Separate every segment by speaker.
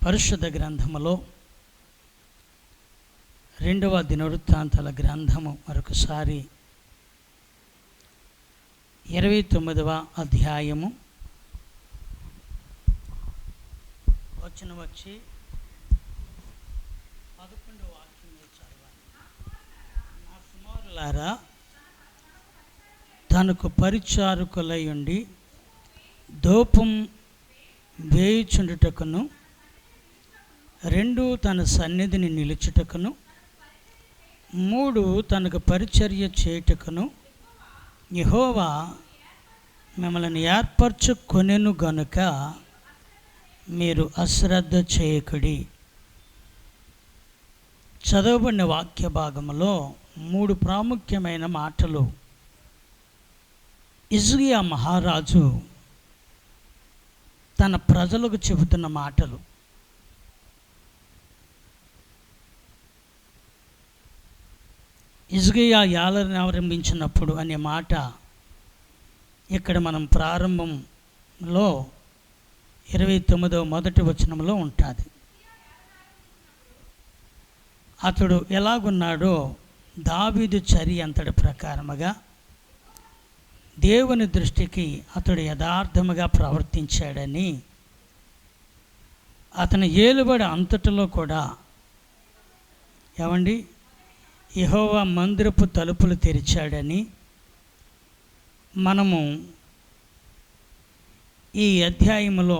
Speaker 1: పరిశుద్ధ గ్రంథములో 2వ దినవృత్తాంతాల గ్రంథము మరొకసారి 29వ అధ్యాయము వచనం వచ్చి 11వ వాక్యం చదవాలి. నా కుమారులారా, తనకు పరిచారకులై ఉండి ధూపం వేయుచుండుటకును 2 తన సన్నిధిని నిలుచుటకును 3 తనకు పరిచర్య చేయుటకును యెహోవా మిమ్మల్ని ఏర్పరచుకొనెను గనుక మీరు అశ్రద్ధ చేయకుడి. చదవబడిన వాక్య భాగంలో 3 ప్రాముఖ్యమైన మాటలు హిజ్కియా మహారాజు తన ప్రజలకు చెబుతున్న మాటలు. హిజ్కియా ఏలన ఆరంభించినప్పుడు అనే మాట ఇక్కడ మనం ప్రారంభంలో 29వ మొదటి వచనంలో ఉంటుంది. అతడు ఎలాగున్నాడో దావీదు చర్య అంతటి ప్రకారముగా దేవుని దృష్టికి అతడు యథార్థముగా ప్రవర్తించాడని, అతని ఏలుబడి అంతటిలో కూడా యెహోవా మందిరపు తలుపులు తెరిచాడని మనము ఈ అధ్యాయములో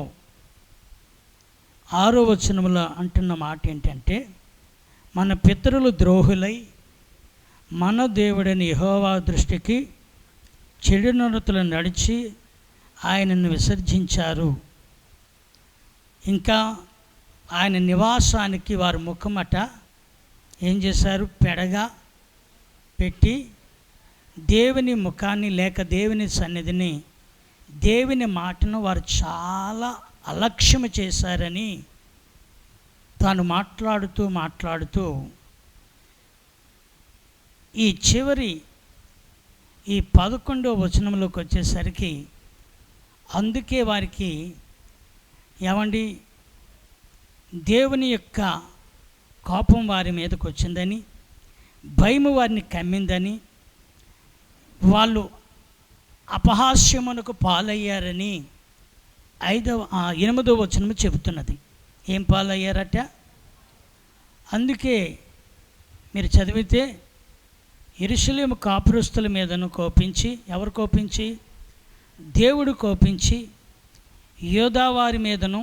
Speaker 1: 6వ వచనములో అంటున్న మాట ఏంటంటే, మన పితరులు ద్రోహులై మన దేవుడని యెహోవా దృష్టికి చెడునడతలు నడిచి ఆయనను విసర్జించారు. ఇంకా ఆయన నివాసానికి వారి ముఖమట ఏం చేశారు? పెడగా పెట్టి దేవుని ముఖాన్ని లేక దేవుని సన్నిధిని, దేవుని మాటను వారు చాలా అలక్ష్యం చేశారని తాను మాట్లాడుతూ ఈ చివరి ఈ 11వ వచనంలోకి వచ్చేసరికి అందుకే వారికి దేవుని యొక్క కోపం వారి మీదకి వచ్చిందని, భయము వారిని కమ్మిందని, వాళ్ళు అపహాస్యమునకు పాలయ్యారని 8వ వచనము చెబుతున్నది. ఏం పాలయ్యారట? అందుకే మీరు చదివితే యెరూషలేము కాపురస్తుల మీదను కోపించి, ఎవరు కోపించి? దేవుడు కోపించి యోధా వారి మీదను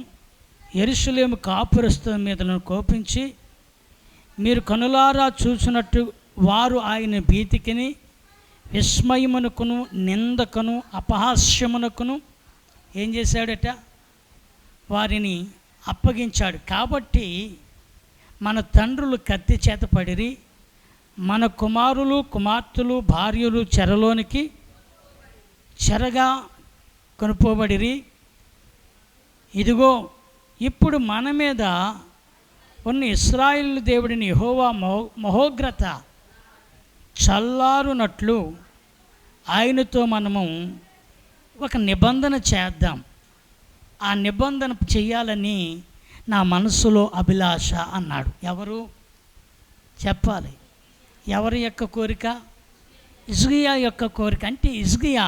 Speaker 1: యెరూషలేము కాపురస్తుల మీదను కోపించి, మీరు కనులారా చూసినట్టు వారు ఆయన భీతికిని విస్మయమునకును నిందకును అపహాస్యమునకును ఏం చేశాడట? వారిని అప్పగించాడు. కాబట్టి మన తండ్రులు కత్తి చేత పడిరి, మన కుమారులు కుమార్తెలు భార్యలు చెరగా కొనుపోబడిరి. ఇదిగో ఇప్పుడు మన మీద ఉన్న ఇశ్రాయేలు దేవుడిని యెహోవా మహోగ్రత చల్లారునట్లు ఆయనతో మనము ఒక నిబంధన చేద్దాం. ఆ నిబంధన చెయ్యాలని నా మనసులో అభిలాష అన్నాడు. ఎవరు చెప్పాలి? ఎవరి యొక్క కోరిక? హిజ్కియా యొక్క కోరిక. అంటే హిజ్కియా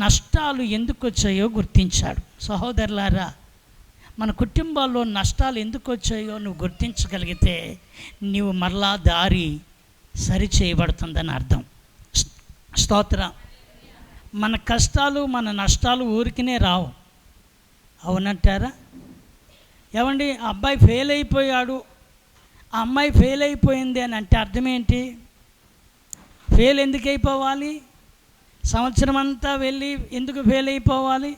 Speaker 1: నష్టాలు ఎందుకు వచ్చాయో గుర్తించాడు. సహోదరులారా, మన కుటుంబాల్లో నష్టాలు ఎందుకు వచ్చాయో నువ్వు గుర్తించగలిగితే నీవు మరలా దారి సరి చేయబడుతుందని అర్థం. స్తోత్రం. మన కష్టాలు మన నష్టాలు ఊరికినే రావు, అవునంటారా? అబ్బాయి ఫెయిల్ అయిపోయాడు, ఆ అమ్మాయి ఫెయిల్ అయిపోయింది అని అంటే అర్థం ఏంటి? ఫెయిల్ ఎందుకు అయిపోవాలి? సంవత్సరం అంతా వెళ్ళి ఎందుకు ఫెయిల్ అయిపోవాలి?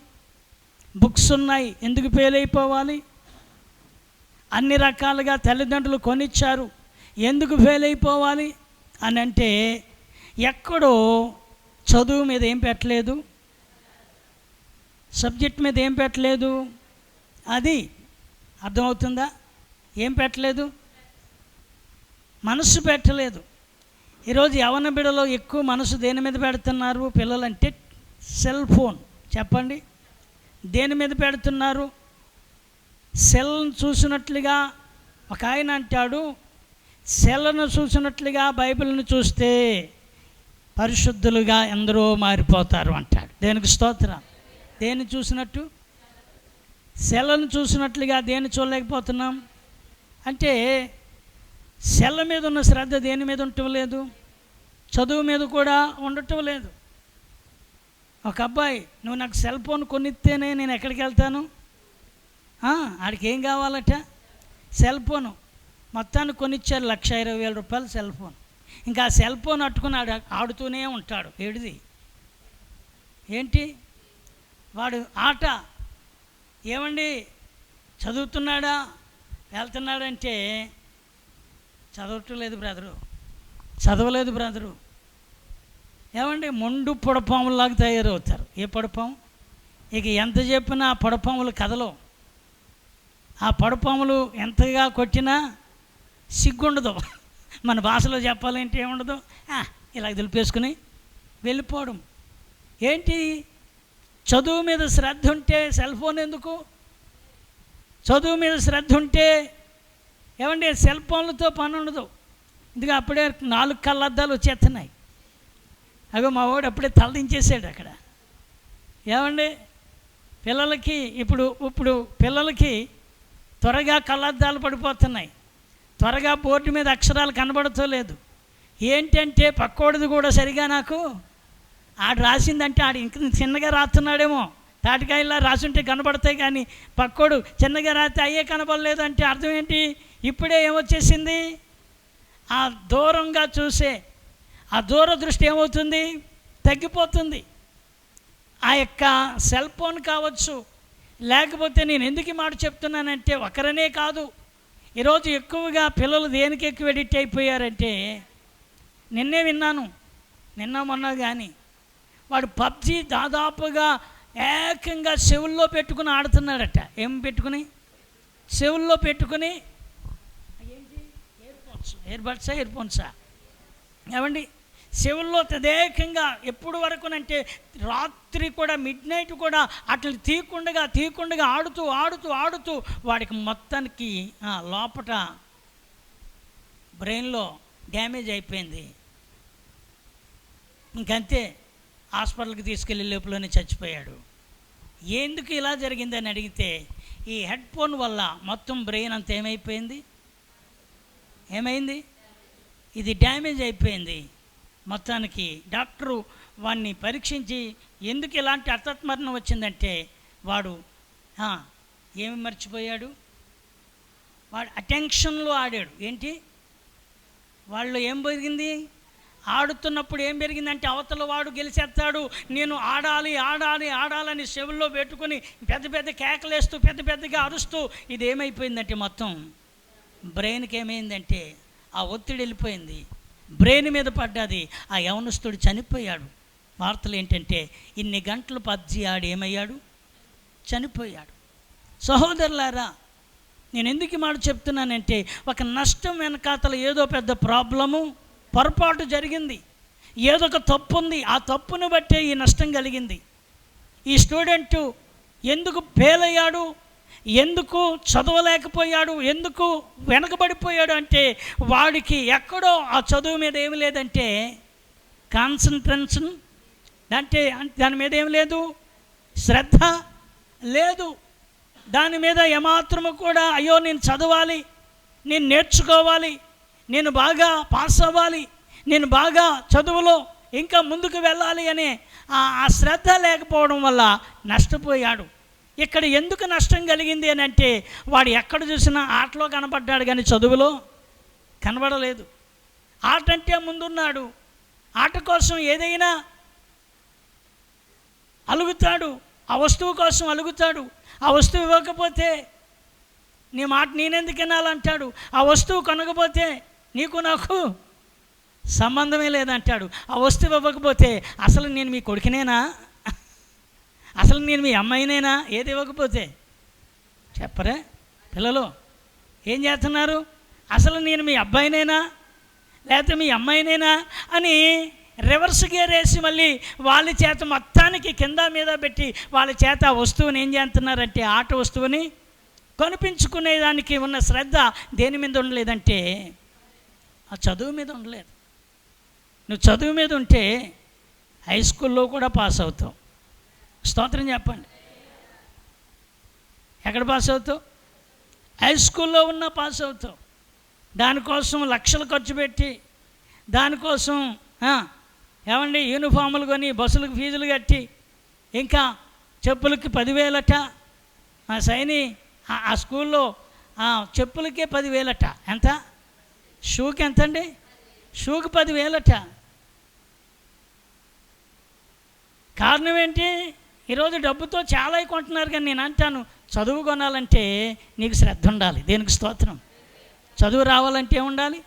Speaker 1: బుక్స్ ఉన్నాయి, ఎందుకు ఫెయిల్ అయిపోవాలి? అన్ని రకాలుగా తల్లిదండ్రులు కొనిచ్చారు, ఎందుకు ఫెయిల్ అయిపోవాలి అని అంటే ఎక్కడో చదువు మీద ఏం పెట్టలేదు, సబ్జెక్ట్ మీద ఏం పెట్టలేదు. అది అర్థమవుతుందా? ఏం పెట్టలేదు? మనసు పెట్టలేదు. ఈరోజు యవ్వన బిడ్డలో ఎక్కువ మనసు దేని మీద పెడుతున్నారు పిల్లలంటే? Cell phone. చెప్పండి, దేని మీద పెడుతున్నారు? సెల్ను చూసినట్లుగా ఒక ఆయన అంటాడు, సెల్ను చూసినట్లుగా బైబిల్ని చూస్తే పరిశుద్ధులుగా ఎందరో మారిపోతారు అంటాడు. దేనికి స్తోత్రం. దేన్ని చూసినట్టు? సెల్లను చూసినట్లుగా దేన్ని చూడలేకపోతున్నాం అంటే సెల్ల మీద ఉన్న శ్రద్ధ దేని మీద ఉండటం లేదు, చదువు మీద కూడా ఉండటం లేదు. ఒక అబ్బాయి, నువ్వు నాకు సెల్ ఫోన్ కొనిస్తేనే నేను ఎక్కడికి వెళ్తాను, ఆడికి ఏం కావాలట? Cell phone. మొత్తానికి కొనిచ్చారు, 1,20,000 రూపాయలు సెల్ ఫోన్. ఇంకా ఆ సెల్ ఫోన్ అట్టుకుని ఆడుతూనే ఉంటాడు. ఏడిది ఏంటి వాడు ఆట? ఏమండి చదువుతున్నాడా వెళ్తున్నాడంటే చదవటం లేదు బ్రదరు, చదవలేదు బ్రదరు. ఏమండి మొండు పొడపాములాగా తయారవుతారు. ఏ పొడపాము? ఇక ఎంత చెప్పినా ఆ పొడపాములు కదలో. ఆ పొడపాములు ఎంతగా కొట్టినా సిగ్గుండదు. మన భాషలో చెప్పాలంటే ఏముండదు, ఇలా దులిపేసుకుని వెళ్ళిపోవడం. ఏంటి? చదువు మీద శ్రద్ధ ఉంటే సెల్ ఫోన్ ఎందుకు? చదువు మీద శ్రద్ధ ఉంటే ఏమండి సెల్ ఫోన్లతో పని ఉండదు. ఎందుకు అప్పుడే 4 కళ్ళద్దాలు వచ్చేస్తున్నాయి. అవి మా వాడు అప్పుడే తలదించేసాడు అక్కడ. ఏమండి పిల్లలకి ఇప్పుడు పిల్లలకి త్వరగా కళ్ళద్దాలు పడిపోతున్నాయి, త్వరగా బోర్డు మీద అక్షరాలు కనబడతలేదు. ఏంటంటే పక్కోడిది కూడా సరిగా నాకు ఆడు రాసిందంటే ఆడు ఇంక చిన్నగా రాస్తున్నాడేమో, తాటికాయలా రాసుంటే కనబడతాయి, కానీ పక్కోడు చిన్నగా రాస్తే అయ్యే కనబడలేదు అంటే అర్థం ఏంటి? ఇప్పుడే ఏమొచ్చేసింది? ఆ దూరంగా చూసే ఆ దూరదృష్టి ఏమవుతుంది? తగ్గిపోతుంది. ఆ యొక్క సెల్ ఫోన్ కావచ్చు, లేకపోతే నేను ఎందుకు ఈ మాట చెప్తున్నానంటే ఒకరనే కాదు, ఈరోజు ఎక్కువగా పిల్లలు దేనికి ఎక్కువ ఎడిక్ట్ అయిపోయారంటే, నిన్నే విన్నాను, నిన్న మొన్న కానీ వాడు పబ్జి దాదాపుగా ఏకంగా చెవుల్లో పెట్టుకుని ఆడుతున్నాడట. ఏం పెట్టుకుని? చెవుల్లో పెట్టుకుని ఏంటి? ఇయర్ ఫోన్సా ఏమండి చెవుల్లో తదేకంగా ఎప్పుడు వరకునంటే రాత్రి కూడా మిడ్ నైట్ కూడా అట్లా తీయకుండా ఆడుతూ వాడికి మొత్తానికి లోపట బ్రెయిన్లో డ్యామేజ్ అయిపోయింది. ఇంకంతే, హాస్పిటల్కి తీసుకెళ్ళే లోపలనే చచ్చిపోయాడు. ఎందుకు ఇలా జరిగిందని అడిగితే ఈ హెడ్ ఫోన్ వల్ల మొత్తం బ్రెయిన్ అంతా ఏమైంది? ఇది డ్యామేజ్ అయిపోయింది. మొత్తానికి డాక్టరు వాడిని పరీక్షించి ఎందుకు ఇలాంటి అర్థమరణం వచ్చిందంటే వాడు ఏమి మర్చిపోయాడు, వాడు అటెన్షన్లో ఆడాడు. ఏంటి వాళ్ళు ఏం పెరిగింది? ఆడుతున్నప్పుడు ఏం పెరిగిందంటే అవతల వాడు గెలిచేస్తాడు, నేను ఆడాలని చెవుల్లో పెట్టుకుని పెద్ద కేకలేస్తూ పెద్దగా అరుస్తూ ఇది ఏమైపోయిందంటే మొత్తం బ్రెయిన్కి ఏమైందంటే ఆ ఒత్తిడి వెళ్ళిపోయింది, బ్రెయిన్ మీద పడ్డది. ఆ యవనస్తుడు చనిపోయాడు. వార్తలు ఏంటంటే ఇన్ని గంటలు పబ్జి ఆడి ఏమయ్యాడు? చనిపోయాడు. సహోదరులారా, నేను ఎందుకు ఈ మాట చెప్తున్నానంటే ఒక నష్టం వెనకాతల ఏదో పెద్ద ప్రాబ్లము, పొరపాటు జరిగింది, ఏదో ఒక తప్పు ఉంది. ఆ తప్పును బట్టే ఈ నష్టం కలిగింది. ఈ స్టూడెంటు ఎందుకు ఫెయిల్ అయ్యాడు, ఎందుకు చదవలేకపోయాడు, ఎందుకు వెనకబడిపోయాడు అంటే వాడికి ఎక్కడో ఆ చదువు మీద ఏమి లేదంటే కాన్సన్ట్రేషన్, అంటే దాని మీద ఏమి లేదు, శ్రద్ధ లేదు. దాని మీద ఏమాత్రము కూడా అయ్యో నేను చదవాలి, నేను నేర్చుకోవాలి, నేను బాగా పాస్ అవ్వాలి, నేను బాగా చదువులో ఇంకా ముందుకు వెళ్ళాలి అనే ఆ శ్రద్ధ లేకపోవడం వల్ల నష్టపోయాడు. ఇక్కడ ఎందుకు నష్టం కలిగింది అని అంటే వాడు ఎక్కడ చూసినా ఆటలో కనబడ్డాడు కానీ చదువులో కనబడలేదు. ఆట అంటే ముందున్నాడు, ఆట కోసం ఏదైనా అలుగుతాడు, ఆ వస్తువు కోసం అలుగుతాడు. ఆ వస్తువు ఇవ్వకపోతే నీ మాట నేనెందుకు వినాలంటాడు. ఆ వస్తువు కొనకపోతే నీకు నాకు సంబంధమే లేదంటాడు. ఆ వస్తువు ఇవ్వకపోతే అసలు నేను మీ కొడుకునేనా, అసలు నేను మీ అమ్మాయినేనా, ఏది ఇవ్వకపోతే చెప్పరే పిల్లలు ఏం చేస్తున్నారు, అసలు నేను మీ అబ్బాయినేనా లేకపోతే మీ అమ్మాయినేనా అని రివర్స్ గేర్ వేసి మళ్ళీ వాళ్ళ చేత మొత్తానికి కింద మీద పెట్టి వాళ్ళ చేత ఆ వస్తువుని ఏం చేస్తున్నారంటే ఆట వస్తువుని కనిపించుకునేదానికి ఉన్న శ్రద్ధ దేని మీద ఉండలేదంటే ఆ చదువు మీద ఉండలేదు. నువ్వు చదువు మీద ఉంటే హై స్కూల్లో కూడా పాస్ అవుతావు. స్తోత్రం చెప్పండి. ఎక్కడ పాస్ అవుతావు? హై స్కూల్లో ఉన్నా పాస్ అవుతావు. దానికోసం లక్షలు ఖర్చు పెట్టి, దానికోసం ఏమండి యూనిఫాములు కొని, బస్సులకు ఫీజులు కట్టి, ఇంకా చెప్పులకి 10,000 ఆ సైని ఆ స్కూల్లో చెప్పులకే 10,000. ఎంత? షూకి ఎంతండి? షూకి 10,000. కారణం ఏంటి? ఈరోజు డబ్బుతో చాలా కొంటున్నారు. కానీ నేను అంటాను, చదువు కొనాలంటే నీకు శ్రద్ధ ఉండాలి. దేనికి స్తోత్రం? చదువు రావాలంటే ఉండాలి,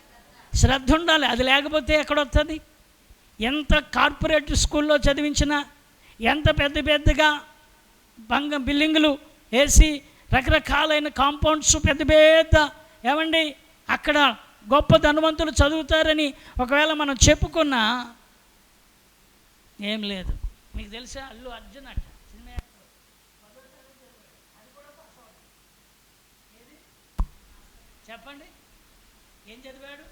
Speaker 1: శ్రద్ధ ఉండాలి. అది లేకపోతే ఎక్కడొస్తుంది? ఎంత కార్పొరేట్ స్కూల్లో చదివించినా, ఎంత పెద్దగా బిల్డింగులు వేసి రకరకాలైన కాంపౌండ్స్ పెద్ద ఏమండి అక్కడ గొప్ప ధనవంతులు చదువుతారని ఒకవేళ మనం చెప్పుకున్నా ఏం లేదు. మీకు తెలుసా అల్లు అర్జున్ అట్ట చెప్పండి, ఏం చదివాడు?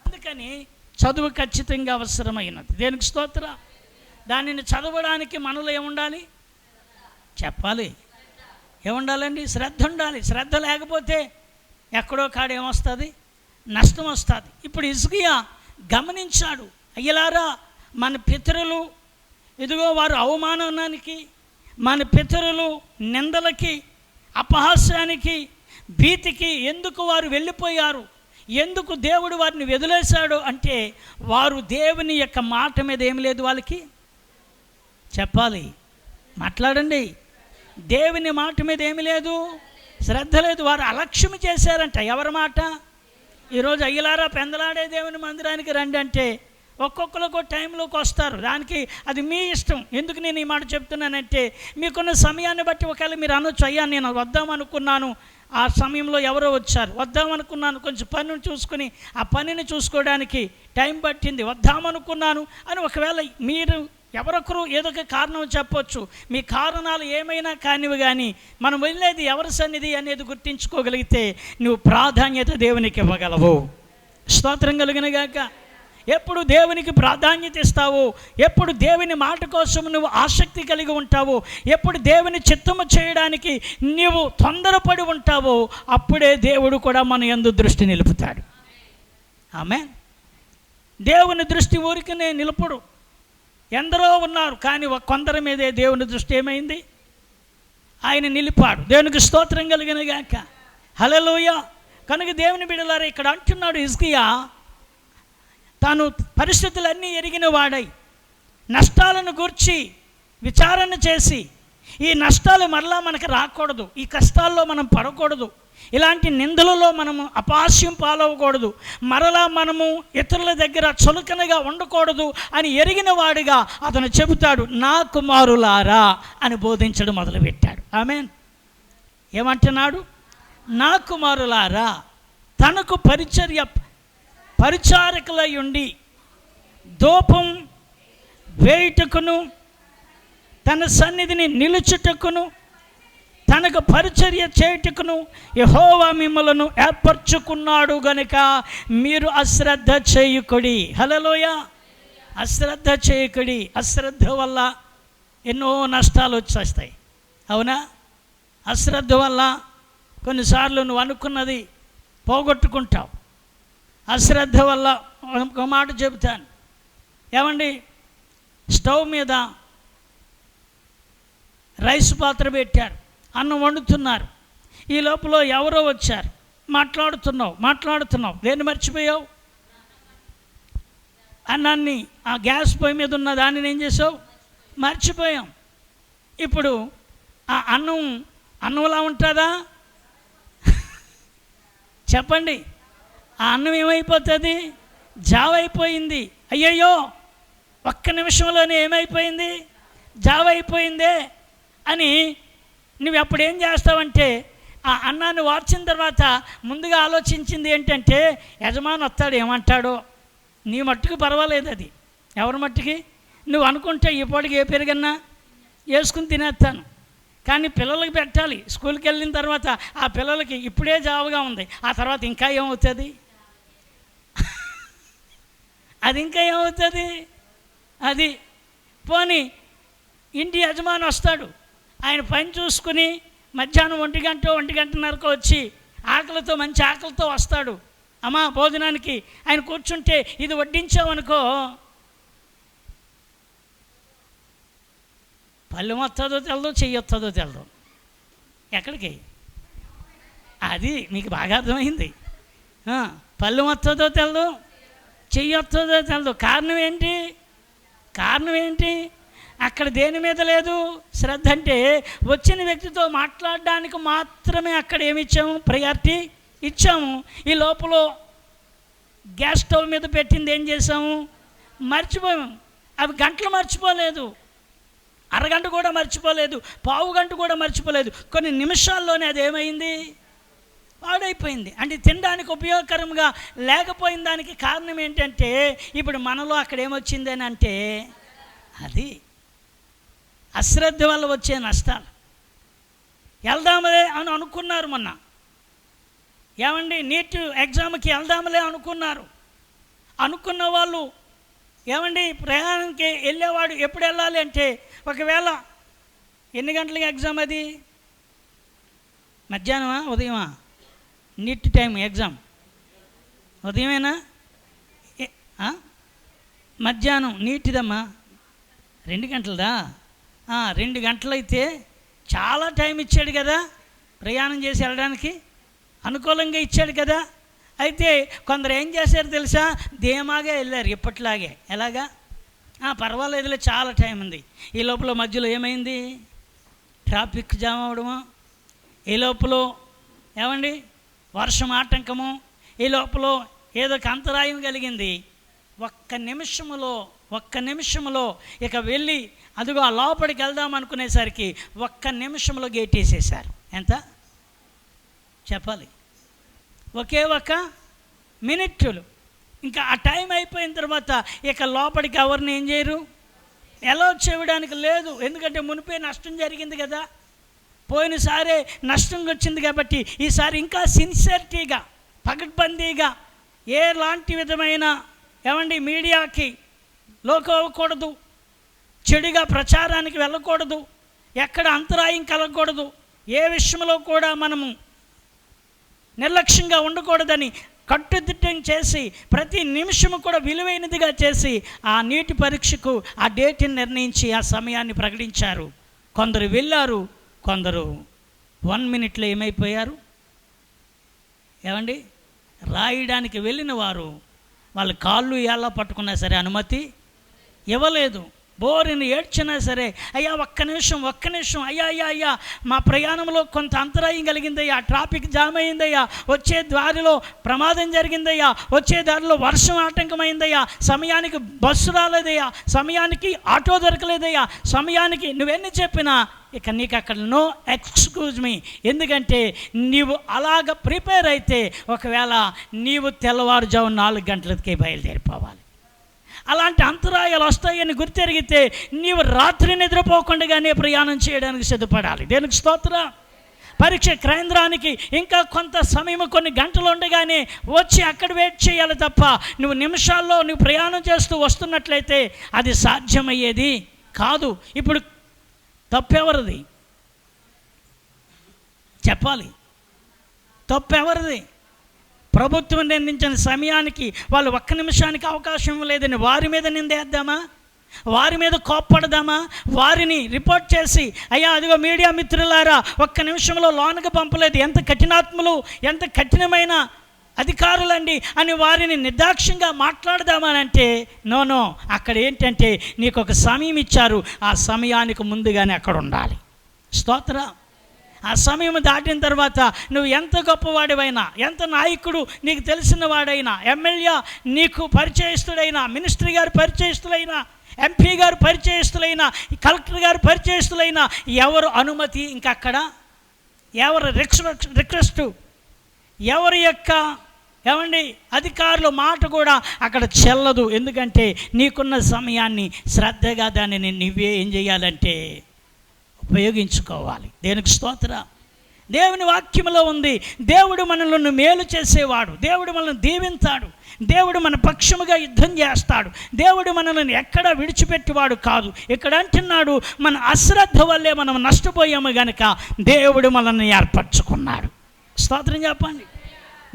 Speaker 1: అందుకని చదువు ఖచ్చితంగా అవసరమైనది. దేనికి స్తోత్ర? దానిని చదవడానికి మనలో ఏముండాలి? చెప్పాలి. ఏముండాలండి? శ్రద్ధ ఉండాలి. శ్రద్ధ లేకపోతే ఎక్కడో కాడ ఏమొస్తుంది? నష్టం వస్తుంది. ఇప్పుడు హిజ్కియా గమనించాడు, అయ్యలారా మన పితరులు ఇదిగో వారు అవమానానికి, మన పితరులు నిందలకి, అపహాస్యానికి, భీతికి ఎందుకు వారు వెళ్ళిపోయారు, ఎందుకు దేవుడు వారిని వదిలేశాడు అంటే వారు దేవుని యొక్క మాట మీద ఏమి లేదు వాళ్ళకి. చెప్పాలి, మాట్లాడండి. దేవుని మాట మీద ఏమి లేదు, శ్రద్ధ లేదు. వారు అలక్ష్యం చేశారంట. ఎవరి మాట? ఈరోజు అయ్యలారా పెందలాడే దేవుని మందిరానికి రండి అంటే ఒక్కొక్కరికి టైంలోకి వస్తారు. దానికి అది మీ ఇష్టం. ఎందుకు నేను ఈ మాట చెప్తున్నానంటే మీకున్న సమయాన్ని బట్టి ఒకవేళ మీరు అనొచ్చు, అయ్యా నేను వద్దామనుకున్నాను, ఆ సమయంలో ఎవరో వచ్చారు, వద్దామనుకున్నాను, కొంచెం పనిని చూసుకుని ఆ పనిని చూసుకోవడానికి టైం పట్టింది, వద్దామనుకున్నాను అని ఒకవేళ మీరు ఎవరొకరు ఏదో ఒక కారణం చెప్పొచ్చు. మీ కారణాలు ఏమైనా కానివి, కానీ మనం వెళ్ళేది ఎవరి సన్నిధి అనేది గుర్తించుకోగలిగితే నువ్వు ప్రాధాన్యత దేవునికి ఇవ్వగలవు. స్తోత్రం కలుగును గాక. ఎప్పుడు దేవునికి ప్రాధాన్యత ఇస్తావో, ఎప్పుడు దేవుని మాట కోసం నువ్వు ఆసక్తి కలిగి ఉంటావో, ఎప్పుడు దేవుని చిత్తము చేయడానికి నీవు తొందరపడి ఉంటావో అప్పుడే దేవుడు కూడా మన యందు దృష్టి నిలుపుతాడు. ఆమేన్. దేవుని దృష్టి ఊరికనే నిలుపుడు. ఎందరో ఉన్నారు, కానీ కొందరి మీదే దేవుని దృష్టి ఏమైంది? ఆయన నిలిపాడు. దేవునికి స్తోత్రం కలిగిన గాక. హల్లెలూయా. కనుక దేవుని బిడ్డలారా ఇక్కడ అంటున్నాడు హిజ్కియా తాను పరిస్థితులన్నీ ఎరిగిన వాడై నష్టాలను గూర్చి విచారణ చేసి, ఈ నష్టాలు మరలా మనకు రాకూడదు, ఈ కష్టాల్లో మనం పడకూడదు, ఇలాంటి నిందలలో మనము అపాస్యం పాలవకూడదు, మరలా మనము ఇతరుల దగ్గర చులకనగా ఉండకూడదు అని ఎరిగిన వాడిగా అతను చెబుతాడు, నా కుమారులారా అని బోధించడం మొదలుపెట్టాడు. ఆమేన్. ఏమంటున్నాడు? నా కుమారులారా. తనకు పరిచారకులై ఉండి ధూపం వేయుటకును, తన సన్నిధిని నిలుచుటకును, తనకు పరిచర్య చేయుటకును యెహోవా మిమ్మలను ఏర్పరచుకున్నాడు గనుక మీరు అశ్రద్ధ చేయకుడి. హల్లెలూయా. అశ్రద్ధ చేయకుడి. అశ్రద్ధ వల్ల ఎన్నో నష్టాలు వచ్చేస్తాయి. అవునా? అశ్రద్ధ వల్ల కొన్నిసార్లు నువ్వు అనుకున్నది పోగొట్టుకుంటావు. అశ్రద్ధ వల్ల ఒక మాట చెబుతాను. ఏమండి, స్టవ్ మీద రైస్ పాత్ర పెట్టారు, అన్నం వండుతున్నారు. ఈ లోపల ఎవరో వచ్చారు, మాట్లాడుతున్నావు, దేన్ని మర్చిపోయావు? అన్నాన్ని ఆ గ్యాస్ పొయ్యి మీద ఉన్న దానిని ఏం చేసావు? మర్చిపోయాం. ఇప్పుడు ఆ అన్నంలా ఉంటుందా? చెప్పండి. ఆ అన్నం ఏమైపోతుంది? జావైపోయింది. అయ్యయ్యో, ఒక్క నిమిషంలోనే ఏమైపోయింది? జావైపోయిందే అని నువ్వు అప్పుడు ఏం చేస్తావంటే ఆ అన్నాన్ని వార్చిన తర్వాత ముందుగా ఆలోచించింది ఏంటంటే యజమాని వస్తాడు ఏమంటాడో. నీ మట్టుకు పర్వాలేదు, అది ఎవరి మట్టుకి నువ్వు అనుకుంటే ఇప్పటికి ఏ పెరుగన్నా వేసుకుని తినేస్తాను, కానీ పిల్లలకి పెట్టాలి. స్కూల్కి వెళ్ళిన తర్వాత ఆ పిల్లలకి ఇప్పుడే జావుగా ఉంది, ఆ తర్వాత ఇంకా ఏమవుతుంది, అది ఇంకా ఏమవుతుంది. అది పోనీ ఇంటి యజమాని వస్తాడు, ఆయన పని చూసుకుని మధ్యాహ్నం 1-1:30 వచ్చి ఆకలితో, మంచి ఆకలితో వస్తాడు. అమ్మా భోజనానికి ఆయన కూర్చుంటే ఇది వడ్డించామనుకో, పళ్ళు వస్తుందో తెలదు, చెయ్యి వస్తుందో తెలదు, ఎక్కడికి, అది మీకు బాగా అర్థమైంది. పళ్ళు వస్తుందో తెలదు, చెయ్యి వస్తుందో తెలదు. కారణం ఏంటి? అక్కడ దేని మీద లేదు శ్రద్ధ అంటే వచ్చిన వ్యక్తితో మాట్లాడడానికి మాత్రమే అక్కడ ఏమి ఇచ్చాము, ప్రయారిటీ ఇచ్చాము. ఈ లోపల గ్యాస్ స్టవ్ మీద పెట్టింది ఏం చేసాము, మర్చిపోయాము. అవి గంటలు మర్చిపోలేదు, అరగంట కూడా మర్చిపోలేదు, పావు గంట కూడా మర్చిపోలేదు, కొన్ని నిమిషాల్లోనే అది ఏమైంది, పాడైపోయింది. అంటే తినడానికి ఉపయోగకరంగా లేకపోయిన దానికి కారణం ఏంటంటే ఇప్పుడు మనలో అక్కడ ఏమొచ్చింది అని అంటే అది అశ్రద్ధ వల్ల వచ్చే నష్టాలు. వెళ్దామలే అని అనుకున్నారు, మొన్న ఏమండి నీట్ ఎగ్జామ్కి వెళ్దామలే అనుకున్న వాళ్ళు ఏమండి ప్రయాణానికి వెళ్ళేవాడు ఎప్పుడు వెళ్ళాలి అంటే, ఒకవేళ ఎన్ని గంటలకి ఎగ్జామ్, అది మధ్యాహ్నమా ఉదయమా, నీట్ టైం ఎగ్జామ్ ఉదయమేనా, మధ్యాహ్నం నీటిదమ్మా 2 గంటలదా, 2 గంటలైతే చాలా టైం ఇచ్చాడు కదా ప్రయాణం చేసి వెళ్ళడానికి, అనుకూలంగా ఇచ్చాడు కదా. అయితే కొందరు ఏం చేశారు తెలుసా, ధీమాగా వెళ్ళారు ఎప్పట్లాగే. ఎలాగా, పర్వాలేదులే చాలా టైం ఉంది. ఈ లోపల మధ్యలో ఏమైంది, ట్రాఫిక్ జామ్ అవ్వడము, ఈ లోపల ఏమండి వర్షం ఆటంకము, ఈ లోపల ఏదో అంతరాయం కలిగింది. ఒక్క నిమిషంలో ఇక వెళ్ళి అదిగో ఆ లోపలికి వెళ్దాం అనుకునేసరికి ఒక్క నిమిషంలో గేట్ వేసేసారు. ఎంత చెప్పాలి, ఒకే 1 మినిట్లు. ఇంకా ఆ టైం అయిపోయిన తర్వాత ఇక లోపలికి ఎవరిని ఏం చేయరు, ఎలా చేయడానికి లేదు. ఎందుకంటే మునిపే నష్టం జరిగింది కదా, పోయినసారే నష్టం వచ్చింది కాబట్టి ఈసారి ఇంకా సిన్సియరిటీగా, పకడ్బందీగా, ఎలాంటి విధమైన ఏమండి మీడియాకి లోకు అవ్వకూడదు, చెడుగా ప్రచారానికి వెళ్ళకూడదు, ఎక్కడ అంతరాయం కలగకూడదు, ఏ విషయంలో కూడా మనము నిర్లక్ష్యంగా ఉండకూడదని కట్టుదిట్టం చేసి ప్రతి నిమిషము కూడా విలువైనదిగా చేసి ఆ నీటి పరీక్షకు ఆ డేట్ని నిర్ణయించి ఆ సమయాన్ని ప్రకటించారు. కొందరు వెళ్ళారు, కొందరు 1 మినిట్లో ఏమైపోయారు. ఏమండి రాయడానికి వెళ్ళిన వారు వాళ్ళ కాళ్ళు ఎలా పట్టుకున్నా సరే అనుమతి ఇవ్వలేదు. బోరిని ఏడ్చినా సరే, అయ్యా ఒక్క నిమిషం అయ్యా మా ప్రయాణంలో కొంత అంతరాయం కలిగిందయ్యా, ట్రాఫిక్ జామ్ అయిందయ్యా, వచ్చే దారిలో ప్రమాదం జరిగిందయ్యా, వచ్చే దారిలో వర్షం ఆటంకమైందయ్యా, సమయానికి బస్సు రాలేదయ్యా, సమయానికి ఆటో దొరకలేదయ్యా, సమయానికి నువ్వెన్ని చెప్పినా ఇక నీకు అక్కడ నో ఎక్స్క్యూజ్ మీ. ఎందుకంటే నీవు అలాగ ప్రిపేర్ అయితే ఒకవేళ నీవు తెల్లవారుజాము 4 గంటలకే బయలుదేరిపోవాలి. అలాంటి అంతరాయాలు వస్తాయని గుర్తెరిగితే నీవు రాత్రి నిద్రపోకుండానే ప్రయాణం చేయడానికి సిద్ధపడాలి. దేనికి స్తోత్రం. పరీక్ష కేంద్రానికి ఇంకా కొంత సమయం, కొన్ని గంటలు ఉండగానే వచ్చి అక్కడ వెయిట్ చేయాలి తప్ప నువ్వు నిమిషాల్లో నువ్వు ప్రయాణం చేస్తూ వస్తున్నట్లయితే అది సాధ్యమయ్యేది కాదు. ఇప్పుడు తప్పెవరిది చెప్పాలి, తప్పెవరిది? ప్రభుత్వం నిర్ణయించిన సమయానికి వాళ్ళు 1 నిమిషానికి అవకాశం లేదని వారి మీద నిందేద్దామా, వారి మీద కోప్పడదామా, వారిని రిపోర్ట్ చేసి అయ్యా అదిగో మీడియా మిత్రులారా 1 నిమిషంలో లోనకు పంపలేదు, ఎంత కఠినాత్ములు, ఎంత కఠినమైన అధికారులండి అని వారిని నిర్దాక్ష్యంగా మాట్లాడదామనంటే నో. అక్కడ ఏంటంటే నీకు ఒక సమయం ఇచ్చారు, ఆ సమయానికి ముందుగానే అక్కడ ఉండాలి. స్తోత్రం. ఆ సమయం దాటిన తర్వాత నువ్వు ఎంత గొప్పవాడివైనా, ఎంత నాయకుడు నీకు తెలిసిన వాడైనా, ఎమ్మెల్యే నీకు పరిచయస్తుడైనా, మినిస్ట్రీ గారు పరిచయస్తుడైనా, ఎంపీ గారు పరిచయస్తులైన, కలెక్టర్ గారు పరిచయస్తులైన ఎవరు అనుమతి ఇంకా అక్కడ, ఎవరు రిక్వెస్ట్, ఎవరి యొక్క ఏమండి అధికారుల మాట కూడా అక్కడ చెల్లదు. ఎందుకంటే నీకున్న సమయాన్ని శ్రద్ధగా దానిని నువ్వే ఏం చేయాలంటే ఉపయోగించుకోవాలి. దేనికి స్తోత్రం. దేవుని వాక్యంలో ఉంది, దేవుడు మనల్ని మేలు చేసేవాడు, దేవుడు మనల్ని దీవించాడు, దేవుడు మన పక్షముగా యుద్ధం చేస్తాడు, దేవుడు మనల్ని ఎక్కడా విడిచిపెట్టేవాడు కాదు. ఇక్కడ అంటున్నాడు, మన అశ్రద్ధ వల్లే మనం నష్టపోయాము గనుక దేవుడు మనల్ని ఏర్పరచుకున్నాడు. స్తోత్రం చెప్పండి.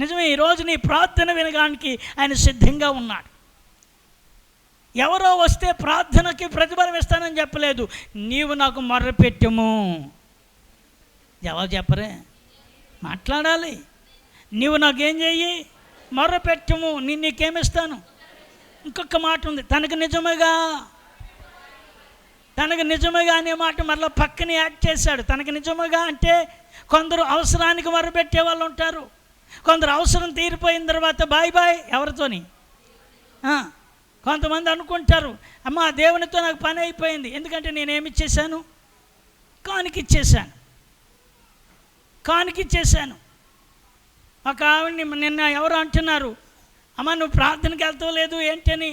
Speaker 1: నిజమే, ఈరోజు నీ ప్రార్థన వినడానికి ఆయన సిద్ధంగా ఉన్నాడు. ఎవరో వస్తే ప్రార్థనకి ప్రతిఫలం ఇస్తానని చెప్పలేదు, నీవు నాకు మొర్రపెట్టుము. జవాబు చెప్పరే, మాట్లాడాలి. నీవు నాకేం చెయ్యి, మొర్రపెట్టుము, నీకేమిస్తాను. ఇంకొక మాట ఉంది, తనకు నిజముగా అనే మాట మరలా పక్కనే యాడ్ చేశాడు. తనకు నిజముగా అంటే కొందరు అవసరానికి మొర్రపెట్టే వాళ్ళు ఉంటారు, కొందరు అవసరం తీరిపోయిన తర్వాత బాయ్ బాయ్ ఎవరితోని. కొంతమంది అనుకుంటారు, అమ్మ దేవునితో నాకు పని అయిపోయింది, ఎందుకంటే నేనేమిచ్చేసాను, కానుకిచ్చేసాను. ఒక ఆవిడ్ని నిన్న ఎవరు అంటున్నారు, అమ్మ నువ్వు ప్రార్థనకి వెళ్తావు లేదు ఏంటని.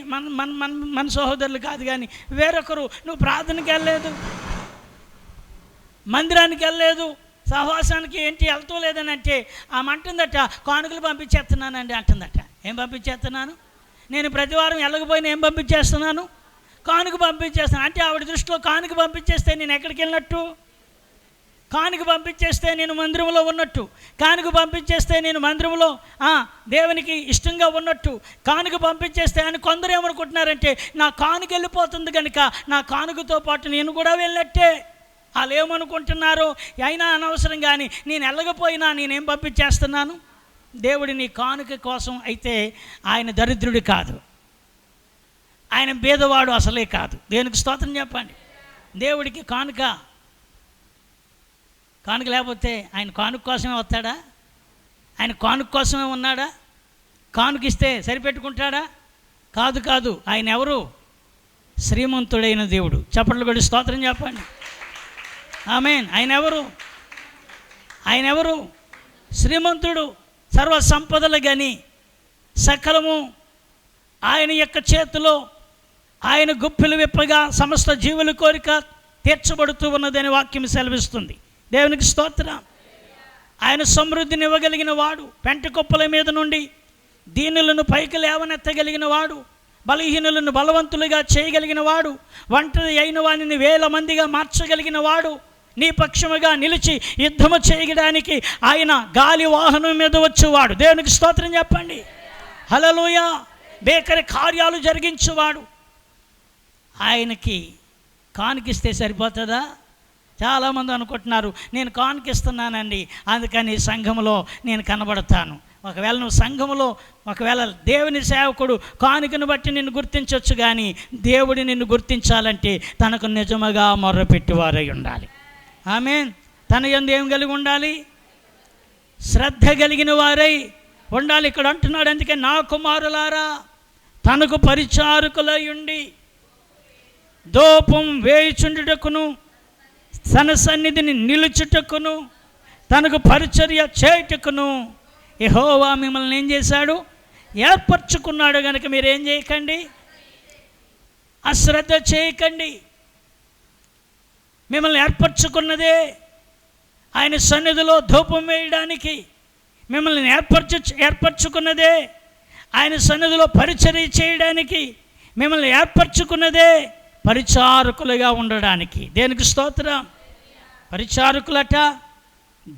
Speaker 1: మన సహోదరులు కాదు కానీ వేరొకరు, నువ్వు ప్రార్థనకి వెళ్ళలేదు, మందిరానికి వెళ్ళలేదు, సహవాసానికి ఏంటి వెళ్తూ లేదని అంటే ఆమె అంటుందట, కానుకలు పంపించేస్తున్నానండి అంటుందట. ఏం పంపించేస్తున్నాను? నేను ప్రతివారం వెళ్ళకపోయినా ఏం పంపించేస్తున్నాను? కానుక పంపించేస్తాను. అంటే ఆవిడ దృష్టిలో కానుక పంపించేస్తే నేను ఎక్కడికి వెళ్ళినట్టు, కానుక పంపించేస్తే నేను మందిరంలో ఉన్నట్టు, కానుక పంపించేస్తే నేను మందిరంలో దేవునికి ఇష్టంగా ఉన్నట్టు, కానుక పంపించేస్తే అని కొందరు ఏమనుకుంటున్నారంటే నా కానుక వెళ్ళిపోతుంది కనుక నా కానుకతో పాటు నేను కూడా వెళ్ళినట్టే. వాళ్ళు ఏమనుకుంటున్నారు, అయినా అనవసరం, కానీ నేను వెళ్ళకపోయినా నేనేం పంపించేస్తున్నాను. దేవుడి నీ కానుక కోసం అయితే ఆయన దరిద్రుడు కాదు, ఆయన బీదవాడు అసలే కాదు. దేనికి స్తోత్రం చెప్పండి. దేవుడికి కానుక లేకపోతే ఆయన కానుక కోసమే వస్తాడా? ఆయన కానుక కోసమే ఉన్నాడా? కానుకిస్తే సరిపెట్టుకుంటాడా? కాదు. ఆయన ఎవరు? శ్రీమంతుడైన దేవుడు. చప్పట్లు కొట్టి స్తోత్రం చెప్పండి. ఆమేన్. ఆయన ఎవరు? శ్రీమంతుడు, సర్వ సంపదలు గని, సకలము ఆయన యొక్క చేతిలో, ఆయన గుప్పిలు విప్పగా సమస్త జీవుల కోరిక తీర్చబడుతూ ఉన్నదని వాక్యం సెలవిస్తుంది. దేవునికి స్తోత్రం. ఆయన సమృద్ధిని ఇవ్వగలిగిన వాడు, పెంట కుప్పల మీద నుండి దీనులను పైకి లేవనెత్తగలిగిన వాడు, బలహీనులను బలవంతులుగా చేయగలిగిన వాడు, ఒంటరి అయిన వారిని 1000 మందిగా మార్చగలిగిన వాడు, నీ పక్షముగా నిలిచి యుద్ధము చేయడానికి ఆయన గాలి వాహనం మీద వచ్చేవాడు. దేవునికి స్తోత్రం చెప్పండి. హల్లెలూయా. బేకరి కార్యాలు జరిగించేవాడు. ఆయనకి కానుకిస్తే సరిపోతుందా? చాలామంది అనుకుంటున్నారు, నేను కానుకిస్తున్నానండి అందుకని సంఘంలో నేను కనబడతాను. ఒకవేళ నువ్వు సంఘంలో, ఒకవేళ దేవుని సేవకుడు కానుకను బట్టి నిన్ను గుర్తించవచ్చు, కానీ దేవుడు నిన్ను గుర్తించాలంటే తనకు నిజముగా మొర్రపెట్టేవారై ఉండాలి. ఆమేన్. తన యందు ఏం కలిగి ఉండాలి? శ్రద్ధ కలిగిన వారై ఉండాలి. ఇక్కడ అంటున్నాడు, అందుకే నా కుమారులారా తనకు పరిచారకులై ఉండి ధూపం వేయుచుండుటకును తన సన్నిధిని నిలుచుటకును తనకు పరిచర్య చేయుటకును యెహోవా మిమ్మల్ని ఏం చేశాడు? ఏర్పరచుకున్నాడు. కనుక మీరేం చేయకండి, అశ్రద్ధ చేయకండి. మిమ్మల్ని ఏర్పరచుకున్నదే ఆయన సన్నిధిలో ధూపం వేయడానికి, మిమ్మల్ని ఏర్పరచుకున్నదే ఆయన సన్నిధిలో పరిచర్య చేయడానికి, మిమ్మల్ని ఏర్పరచుకున్నదే పరిచారకులుగా ఉండడానికి. దేనికి స్తోత్రం. పరిచారకులట,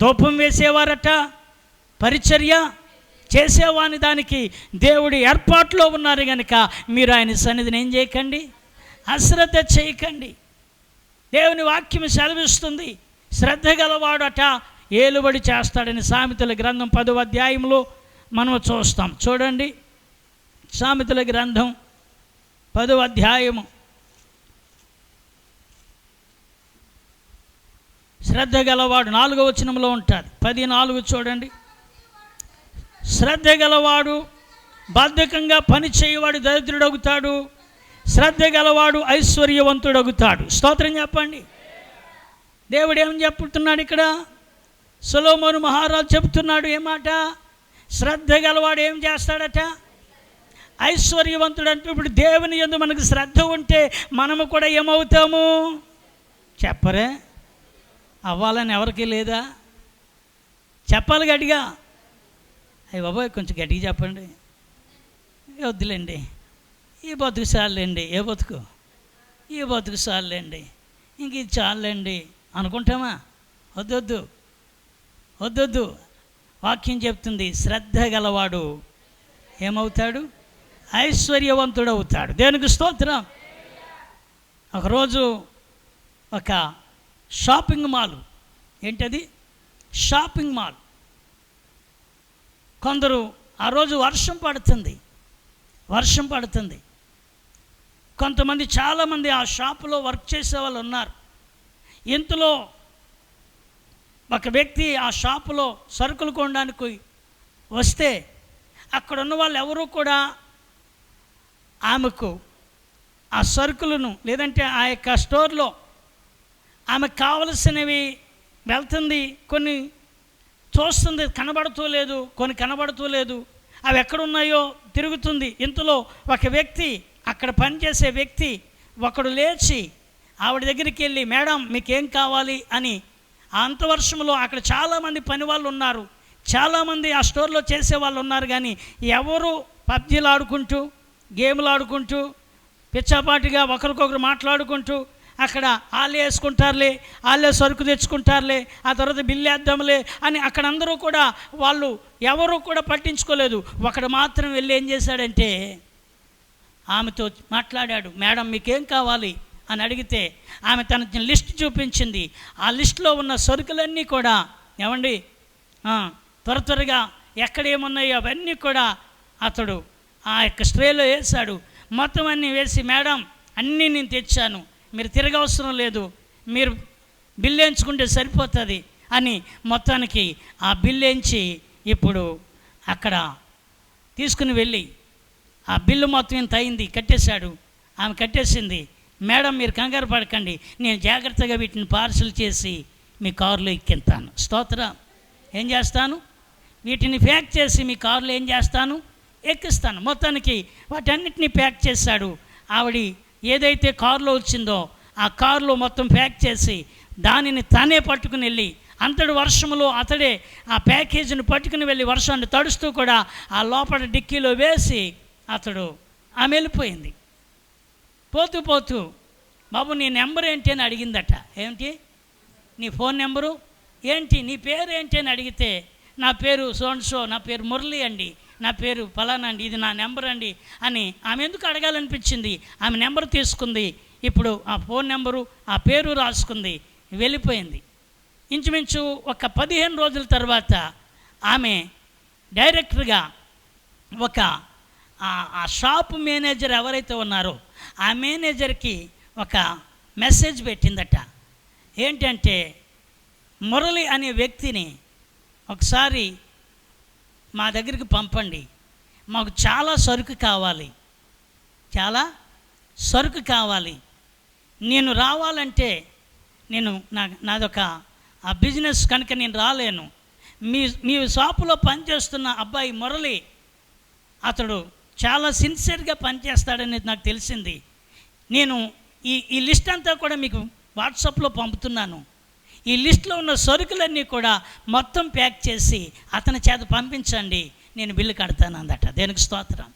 Speaker 1: ధూపం వేసేవారట, పరిచర్య చేసేవాని దానికి దేవుడి ఏర్పాట్లో ఉన్నారు కనుక మీరు ఆయన సన్నిధిని ఏం చేయకండి, అశ్రద్ధ చేయకండి. దేవుని వాక్యం సెలవిస్తుంది, శ్రద్ధ గలవాడట ఏలుబడి చేస్తాడని. సామెతల గ్రంథం 10వ అధ్యాయంలో మనం చూస్తాం. చూడండి, సామెతల గ్రంథం 10వ అధ్యాయము శ్రద్ధ గలవాడు 4వ వచనంలో ఉంటుంది. 10:4 చూడండి. శ్రద్ధ గలవాడు బద్ధకంగా పని చేయవాడు దరిద్రుడవుతాడు, శ్రద్ధ గలవాడు ఐశ్వర్యవంతుడగుతాడు. స్తోత్రం చెప్పండి. దేవుడు ఏం చెప్తున్నాడు ఇక్కడ? సొలొమోను మహారాజు చెప్తున్నాడు ఏమాట? శ్రద్ధ గలవాడు ఏం చేస్తాడట? ఐశ్వర్యవంతుడు. అంటే ఇప్పుడు దేవుని యందు మనకు శ్రద్ధ ఉంటే మనము కూడా ఏమవుతాము? చెప్పరే? అవ్వాలని ఎవరికి లేదా? చెప్పాలి గట్టిగా. అయ్యి బాబోయ్ కొంచెం గట్టిగా చెప్పండి. వద్దులేండి, ఈ బతుకు చాలండి. ఏ బతుకు? ఈ బతుకు చాలండి, ఇంక ఇది చాలండి అనుకుంటామా? వద్దొద్దు, వద్దొద్దు. వాక్యం చెప్తుంది శ్రద్ధ గలవాడు ఏమవుతాడు? ఐశ్వర్యవంతుడు అవుతాడు. దేవునికి స్తోత్రం. ఒకరోజు ఒక షాపింగ్ మాల్, ఏంటది? Shopping mall. కొందరు ఆ రోజు వర్షం పడుతుంది. కొంతమంది చాలామంది ఆ షాపులో వర్క్ చేసే వాళ్ళు ఉన్నారు. ఇంతలో ఒక వ్యక్తి ఆ షాపులో సరుకులు కొనడానికి వస్తే అక్కడ ఉన్న వాళ్ళు ఎవరూ కూడా ఆమెకు ఆ సరుకులను, లేదంటే ఆ యొక్క స్టోర్లో ఆమెకు కావలసినవి వెళ్తుంది, కొన్ని చూస్తుంది, కొన్ని కనబడుతూ లేదు. అవి ఎక్కడున్నాయో తిరుగుతుంది. ఇంతలో ఒక వ్యక్తి, అక్కడ పనిచేసే వ్యక్తి ఒకడు లేచి ఆవిడ దగ్గరికి వెళ్ళి, మేడం మీకేం కావాలి అని. ఆ అంతవర్షంలో అక్కడ చాలామంది పని వాళ్ళు ఉన్నారు, చాలామంది ఆ స్టోర్లో చేసే వాళ్ళు ఉన్నారు. కానీ ఎవరు పబ్జీలు ఆడుకుంటూ, గేమ్లు ఆడుకుంటూ, పిచ్చాపాటిగా ఒకరికొకరు మాట్లాడుకుంటూ అక్కడ వాళ్ళే వేసుకుంటారులే, వాళ్ళే సరుకు తెచ్చుకుంటారులే, ఆ తర్వాత బిల్లు వేద్దాంలే అని అక్కడ అందరూ కూడా వాళ్ళు ఎవరు కూడా పట్టించుకోలేదు. ఒకడు మాత్రం వెళ్ళి ఏం చేశాడంటే ఆమెతో మాట్లాడాడు. మేడం మీకేం కావాలి అని అడిగితే ఆమె తన లిస్ట్ చూపించింది. ఆ లిస్టులో ఉన్న సరుకులన్నీ కూడా ఏమండి త్వరగా ఎక్కడ ఏమున్నాయో అవన్నీ కూడా అతడు ఆ యొక్క స్ట్రేలో వేశాడు. మొత్తం అన్నీ వేసి, మేడం అన్నీ నేను తెచ్చాను, మీరు తిరగవసరం లేదు, మీరు బిల్లు వేయించుకుంటే సరిపోతుంది అని మొత్తానికి ఆ బిల్లు వేయించి ఇప్పుడు అక్కడ తీసుకుని వెళ్ళి ఆ బిల్లు మొత్తం ఇంత అయింది, కట్టేశాడు. ఆమె కట్టేసింది. మేడం మీరు కంగారు పడకండి, నేను జాగ్రత్తగా వీటిని పార్సల్ చేసి మీ కారులో ఎక్కిస్తాను. స్తోత్రం. ఏం చేస్తాను? వీటిని ప్యాక్ చేసి మీ కారులో ఏం చేస్తాను? ఎక్కిస్తాను. మొత్తానికి వాటన్నిటిని ప్యాక్ చేశాడు. ఆవిడ ఏదైతే కారులో వచ్చిందో ఆ కారులో మొత్తం ప్యాక్ చేసి దానిని తానే పట్టుకుని వెళ్ళి, అంతటి వర్షంలో అతడే ఆ ప్యాకేజీని పట్టుకుని వెళ్ళి వర్షాన్ని తడుస్తూ కూడా ఆ లోపల డిక్కీలో వేసి ఆమె వెళ్ళిపోయింది. పోతూ బాబు నీ నెంబర్ ఏంటి అని అడిగిందట. ఏమిటి నీ ఫోన్ నెంబరు ఏంటి, నీ పేరు ఏంటి అని అడిగితే, నా పేరు సోన్సో, నా పేరు మురళి అండి, నా పేరు ఫలానా అండి, ఇది నా నెంబర్ అండి అని. ఆమె ఎందుకు అడగాలనిపించింది? ఆమె నెంబర్ తీసుకుంది, ఇప్పుడు ఆ ఫోన్ నెంబరు ఆ పేరు రాసుకుంది, వెళ్ళిపోయింది. ఇంచుమించు ఒక 15 రోజుల తర్వాత ఆమె డైరెక్టర్గా ఆ షాప్ మేనేజర్ ఎవరైతే ఉన్నారో ఆ మేనేజర్కి ఒక మెసేజ్ పెట్టిందట. ఏంటంటే, మురళి అనే వ్యక్తిని ఒకసారి మా దగ్గరికి పంపండి, మాకు చాలా సరుకు కావాలి, నేను రావాలంటే నాదొక ఆ బిజినెస్ కనుక నేను రాలేను. మీ షాపులో పనిచేస్తున్న అబ్బాయి మురళి అతడు చాలా సిన్సియర్గా పనిచేస్తాడనేది నాకు తెలిసింది. నేను ఈ లిస్ట్ అంతా కూడా మీకు వాట్సాప్లో పంపుతున్నాను. ఈ లిస్ట్లో ఉన్న సరుకులన్నీ కూడా మొత్తం ప్యాక్ చేసి అతని చేత పంపించండి, నేను బిల్లు కడతాను అందట. దేనికి స్తోత్రం.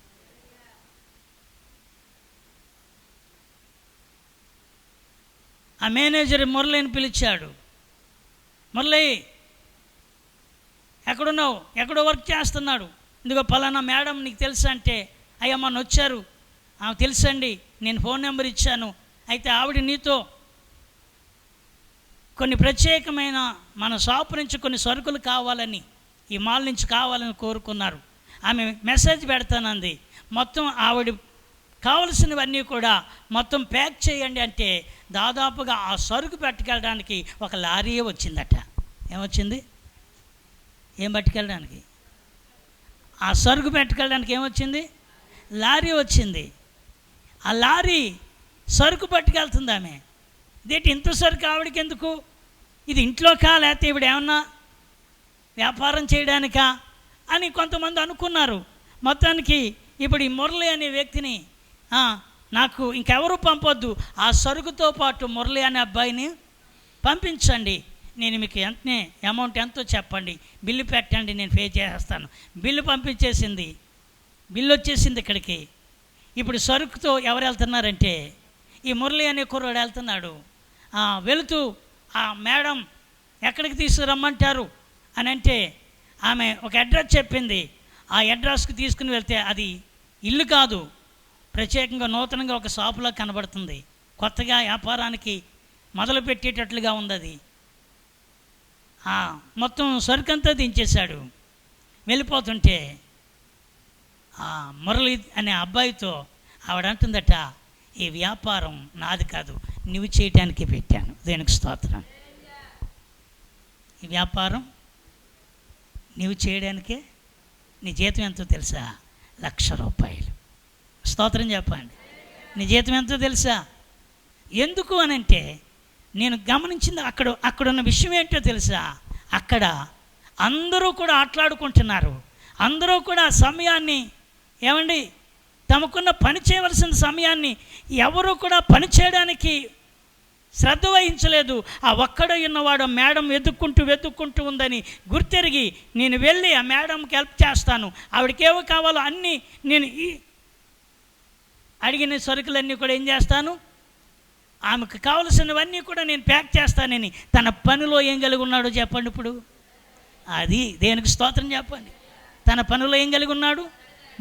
Speaker 1: ఆ మేనేజర్ మురళిని పిలిచాడు. మురళి ఎక్కడున్నావు? ఎక్కడో వర్క్ చేస్తున్నాడు. ఇందుకో పలానా మేడం నీకు తెలుసా అంటే, అయ్యా మొన్న వచ్చారు, ఆమె తెలుసండి, నేను ఫోన్ నెంబర్ ఇచ్చాను, అయితే ఆవిడ నీతో కొన్ని ప్రత్యేకమైన మన షాపు నుంచి కొన్ని సరుకులు కావాలని, ఈ మాల్ నుంచి కావాలని కోరుకున్నారు, ఆమె మెసేజ్ పెడతానంది, మొత్తం ఆవిడ కావలసినవన్నీ కూడా మొత్తం ప్యాక్ చేయండి అంటే దాదాపుగా ఆ సరుకు పట్టుకెళ్ళడానికి ఒక లారీ వచ్చిందట. ఏమొచ్చింది? ఏం పట్టుకెళ్ళడానికి? ఆ సరుకు పట్టుకెళ్ళడానికి ఏమొచ్చింది? లారీ వచ్చింది. ఆ లారీ సరుకు పట్టుకెళ్తుంది ఆమె. ఇదేంటి ఇంత సరుకు ఆవిడకి ఎందుకు? ఇది ఇంట్లోకా లేకపోతే ఇవిడ ఏమన్నా వ్యాపారం చేయడానికా అని కొంతమంది అనుకున్నారు. మొత్తానికి ఇప్పుడు ఈ మురళి అనే వ్యక్తిని నాకు ఇంకెవరు పంపొద్దు, ఆ సరుకుతో పాటు మురళి అనే అబ్బాయిని పంపించండి, నేను మీకు వెంటనే అమౌంట్ ఎంతో చెప్పండి, బిల్లు పెట్టండి, నేను పే చేసేస్తాను. బిల్లు పంపించేసింది, బిల్లు వచ్చేసింది ఇక్కడికి. ఇప్పుడు సరుకుతో ఎవరు వెళ్తున్నారంటే ఈ మురళి అనే కుర్రాడు వెళ్తున్నాడు. వెళుతూ ఆ మేడం ఎక్కడికి తీసుకురమ్మంటారు అని అంటే ఆమె ఒక అడ్రస్ చెప్పింది. ఆ అడ్రస్కి తీసుకుని వెళ్తే అది ఇల్లు కాదు, ప్రత్యేకంగా నూతనంగా ఒక షాపులా కనబడుతుంది. కొత్తగా వ్యాపారానికి మొదలు పెట్టేటట్లుగా ఉంది అది. మొత్తం సరుకంతా దించేశాడు. వెళ్ళిపోతుంటే మురళి అనే అబ్బాయితో ఆవిడ అంటుందట, ఈ వ్యాపారం నాది కాదు, నువ్వు చేయటానికి పెట్టాను, దేనికి స్తోత్రం. ఈ వ్యాపారం నువ్వు చేయడానికే. నీ జీతం ఎంతో తెలుసా? 1,00,000 రూపాయలు. స్తోత్రం చెప్పండి. నీ జీతం ఎంతో తెలుసా? ఎందుకు అని అంటే నేను గమనించింది అక్కడున్న విషయం ఏంటో తెలుసా? అక్కడ అందరూ కూడా ఆటలాడుకుంటున్నారు. అందరూ కూడా సమయాన్ని ఏమండి తమకున్న పని చేయవలసిన సమయాన్ని ఎవరు కూడా పని చేయడానికి శ్రద్ధ వహించలేదు. ఆ ఒక్కడే ఉన్నవాడు మేడం వెతుక్కుంటూ ఉందని గుర్తెరిగి నేను వెళ్ళి ఆ మేడంకి హెల్ప్ చేస్తాను, ఆవిడకేవో కావాలో అన్నీ నేను అడిగిన సరుకులన్నీ కూడా ఏం చేస్తాను, ఆమెకు కావలసినవన్నీ కూడా నేను ప్యాక్ చేస్తానని తన పనిలో ఏం కలిగి ఉన్నాడో చెప్పండి. ఇప్పుడు అది దేనికి స్తోత్రం చెప్పండి. తన పనిలో ఏం కలిగి ఉన్నాడు?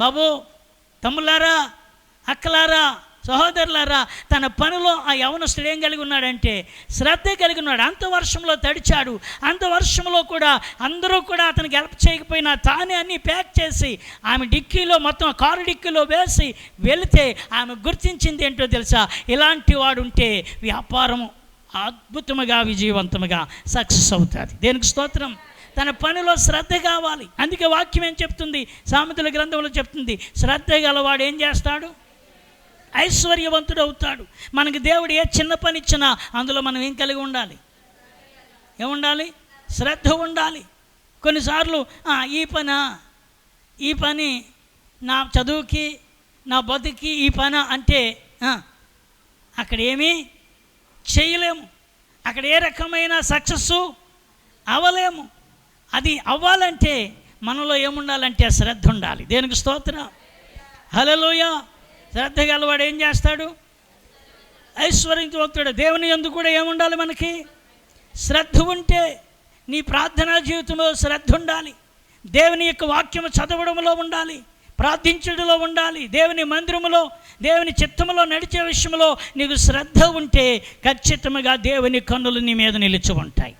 Speaker 1: బాబు, తమ్ములారా, అక్కలారా, సహోదరులారా, తన పనిలో ఆ యవనస్తుడు ఏం కలిగి ఉన్నాడంటే శ్రద్ధ కలిగి ఉన్నాడు. అంత వర్షంలో తడిచాడు. అంత వర్షంలో కూడా అందరూ కూడా అతనికి హెల్ప్ చేయకపోయినా తానే అన్నీ ప్యాక్ చేసి ఆమె డిక్కీలో, మొత్తం కారు డిక్కీలో వేసి వెళితే ఆమె గుర్తించింది ఏంటో తెలుసా? ఇలాంటి వాడు ఉంటే వ్యాపారం అద్భుతముగా విజయవంతముగా సక్సెస్ అవుతుంది. దేనికి స్తోత్రం. తన పనిలో శ్రద్ధ కావాలి. అందుకే వాక్యం ఏం చెప్తుంది? సామెతల గ్రంథంలో చెప్తుంది, శ్రద్ధ గలవాడు ఏం చేస్తాడు? ఐశ్వర్యవంతుడు అవుతాడు. మనకి దేవుడు ఏ చిన్న పని ఇచ్చినా అందులో మనం ఏం కలిగి ఉండాలి? ఏముండాలి? శ్రద్ధ ఉండాలి. కొన్నిసార్లు ఈ పని నా చదువుకి, నా బతుకి ఈ పని అంటే అక్కడ ఏమీ చేయలేము. అక్కడ ఏ రకమైన సక్సెస్ అవ్వలేము. అది అవ్వాలంటే మనలో ఏముండాలంటే శ్రద్ధ ఉండాలి. దేనికి స్తోత్రం. హల్లెలూయా. శ్రద్ధ గలవాడు ఏం చేస్తాడు? ఐశ్వర్యవంతుడు. దేవుని యందు కూడా ఏముండాలి? మనకి శ్రద్ధ ఉంటే నీ ప్రార్థనా జీవితంలో శ్రద్ధ ఉండాలి. దేవుని యొక్క వాక్యము చదవడంలో ఉండాలి, ప్రార్థించడంలో ఉండాలి. దేవుని మందిరములో, దేవుని చిత్తములో నడిచే విషయంలో నీకు శ్రద్ధ ఉంటే ఖచ్చితంగా దేవుని కన్నులు నీ మీద నిలిచి ఉంటాయి.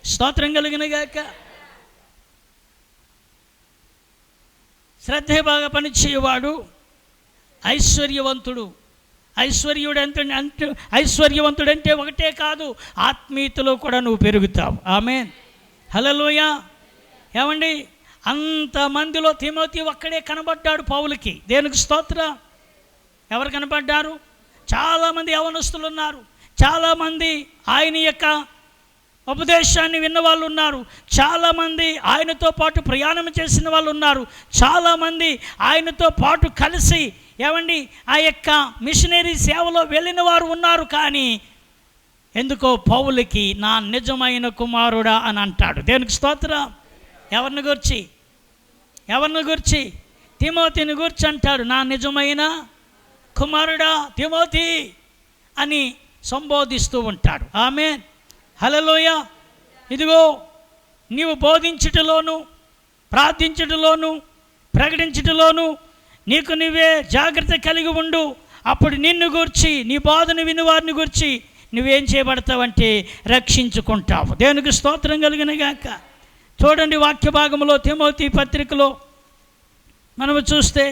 Speaker 1: స్తోత్రం కలిగినగాక. శ్రద్ధ బాగా పనిచేయవాడు ఐశ్వర్యవంతుడు. ఐశ్వర్యవంతుడంటే ఒకటే కాదు, ఆత్మీయతలో కూడా నువ్వు పెరుగుతావు. ఆమేన్. హల్లెలూయా. ఏమండి, అంతమందిలో తిమోతి ఒక్కడే కనబడ్డాడు పౌలుకి. దేనికి స్తోత్రం. ఎవరు కనబడ్డారు? చాలామంది యవనస్తులు ఉన్నారు, చాలామంది ఆయన యొక్క ఉపదేశాన్ని విన్న వాళ్ళు ఉన్నారు, చాలామంది ఆయనతో పాటు ప్రయాణం చేసిన వాళ్ళు ఉన్నారు, చాలామంది ఆయనతో పాటు కలిసి ఏమండి ఆ యొక్క మిషనరీ సేవలో వెళ్ళిన వారు ఉన్నారు. కానీ ఎందుకో పౌలుకి నా నిజమైన కుమారుడా అని అంటాడు. దేనికి స్తోత్రం. ఎవరిని గురించి? తిమోతిని గురించి అంటాడు. నా నిజమైన కుమారుడా తిమోతి అని సంబోధిస్తూ ఉంటాడు. ఆమేన్. హల్లెలూయా. ఇదిగో నీవు బోధించుటలోను, ప్రార్థించుటలోను, ప్రకటించుటలోను నీకు నువ్వే జాగ్రత్త కలిగి ఉండు. అప్పుడు నిన్ను గూర్చి, నీ బోధన విని వారిని గూర్చి నువ్వేం చేయబడతావంటే రక్షించుకుంటావు. దేవునికి స్తోత్రం కలిగినగాక. చూడండి వాక్య భాగంలో తిమోతి పత్రికలో మనము చూస్తే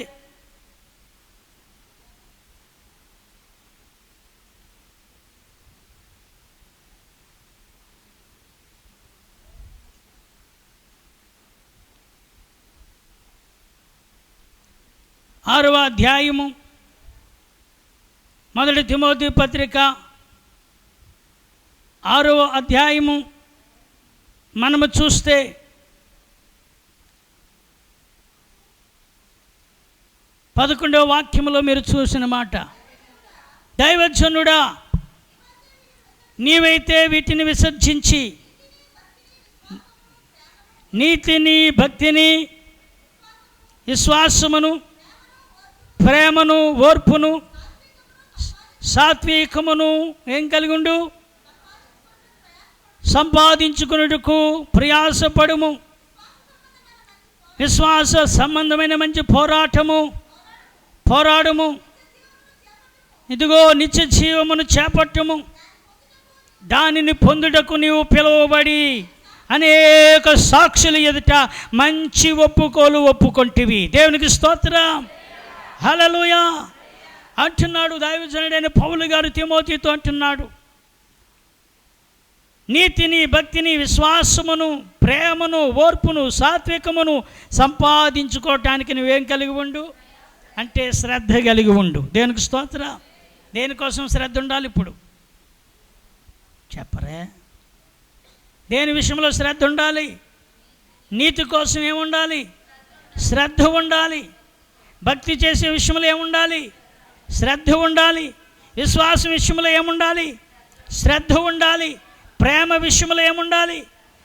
Speaker 1: ఆరవ అధ్యాయము మొదటి తిమోతి పత్రిక 6వ అధ్యాయము మనము చూస్తే 11వ వాక్యములో మీరు చూసిన మాట, దైవజనుడా నీవైతే వీటిని విసర్జించి నీతిని, భక్తిని, విశ్వాసమును, ప్రేమను, ఓర్పును, సాత్వికమును ఏం కలిగి ఉండు, సంపాదించుకున్నట్టుకు ప్రయాసపడుము. విశ్వాస సంబంధమైన మంచి పోరాడము. ఇదిగో నిత్య జీవమును చేపట్టము. దానిని పొందుటకు నీవు పిలువబడి అనేక సాక్షుల ఎదుట మంచి ఒప్పుకొంటివి. దేవునికి స్తోత్రం, హల్లెలూయా అంటున్నాడు దైవజనుడైన పౌలు గారు తిమోతితో అంటున్నాడు, నీతిని, భక్తిని, విశ్వాసమును, ప్రేమను, ఓర్పును, సాత్వికమును సంపాదించుకోవటానికి నువ్వేం కలిగి ఉండు అంటే శ్రద్ధ కలిగి ఉండు. దేవునికి స్తోత్రం. దేనికోసం శ్రద్ధ ఉండాలి? ఇప్పుడు చెప్పరే, దేని విషయంలో శ్రద్ధ ఉండాలి? నీతి కోసం ఏముండాలి? శ్రద్ధ ఉండాలి. భక్తి చేసే విషయంలో ఏముండాలి? శ్రద్ధ ఉండాలి. విశ్వాసం విషయంలో ఏముండాలి? శ్రద్ధ ఉండాలి. ప్రేమ విషయంలో ఏముండాలి?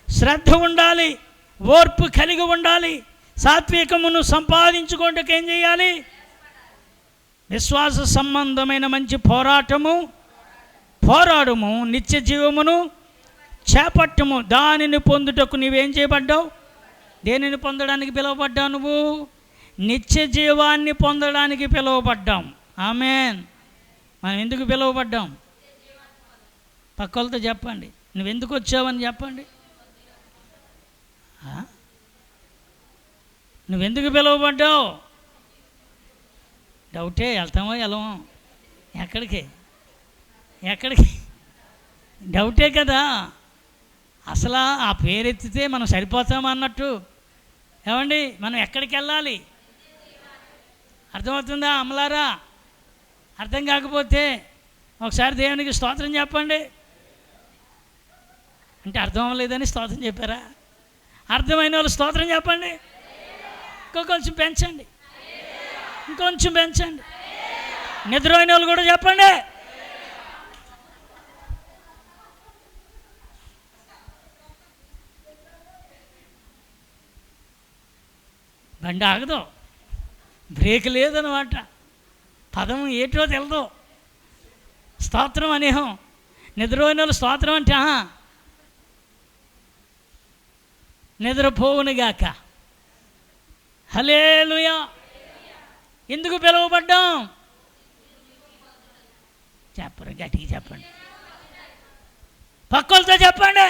Speaker 1: శ్రద్ధ ఉండాలి. ఓర్పు కలిగి ఉండాలి. సాత్వికమును సంపాదించుకోవడానికి ఏం చేయాలి? విశ్వాస సంబంధమైన మంచి పోరాడము. నిత్య జీవమును చేపట్టము. దానిని పొందుటకు నీవేం చేయబడ్డావు? దేనిని పొందడానికి పిలువబడ్డావు? నువ్వు నిత్య జీవాన్ని పొందడానికి పిలువబడ్డాం. ఆమేన్. మనం ఎందుకు పిలువబడ్డాం? పక్కలతో చెప్పండి, నువ్వెందుకు వచ్చావని చెప్పండి. నువ్వెందుకు పిలువబడ్డావు? డౌటే. వెళ్తామో వెళ్ళమో? ఎక్కడికి డౌటే కదా. అసలు ఆ పేరెత్తితే మనం సరిపోతామా అన్నట్టు. ఏమండి, మనం ఎక్కడికి వెళ్ళాలి? అర్థమవుతుందా అమలారా? అర్థం కాకపోతే ఒకసారి దేవునికి స్తోత్రం చెప్పండి. అంటే అర్థం అవ్వలేదని స్తోత్రం చెప్పారా? అర్థమైన వాళ్ళు స్తోత్రం చెప్పండి. ఇంకొంచెం పెంచండి. నిద్రపోయిన వాళ్ళు కూడా చెప్పండి. బండి ఆగదు, బ్రేక్ లేదన్నమాట. పదం ఏటో తెలదు. స్తోత్రం అనేహం. నిద్రపోయిన వాళ్ళు స్తోత్రం అంటే నిద్రపోవునుగాక. హల్లెలూయా. ఎందుకు పిలువబడ్డాం? చెప్పరు, గట్టిగా చెప్పండి. పక్కలతో చెప్పండి.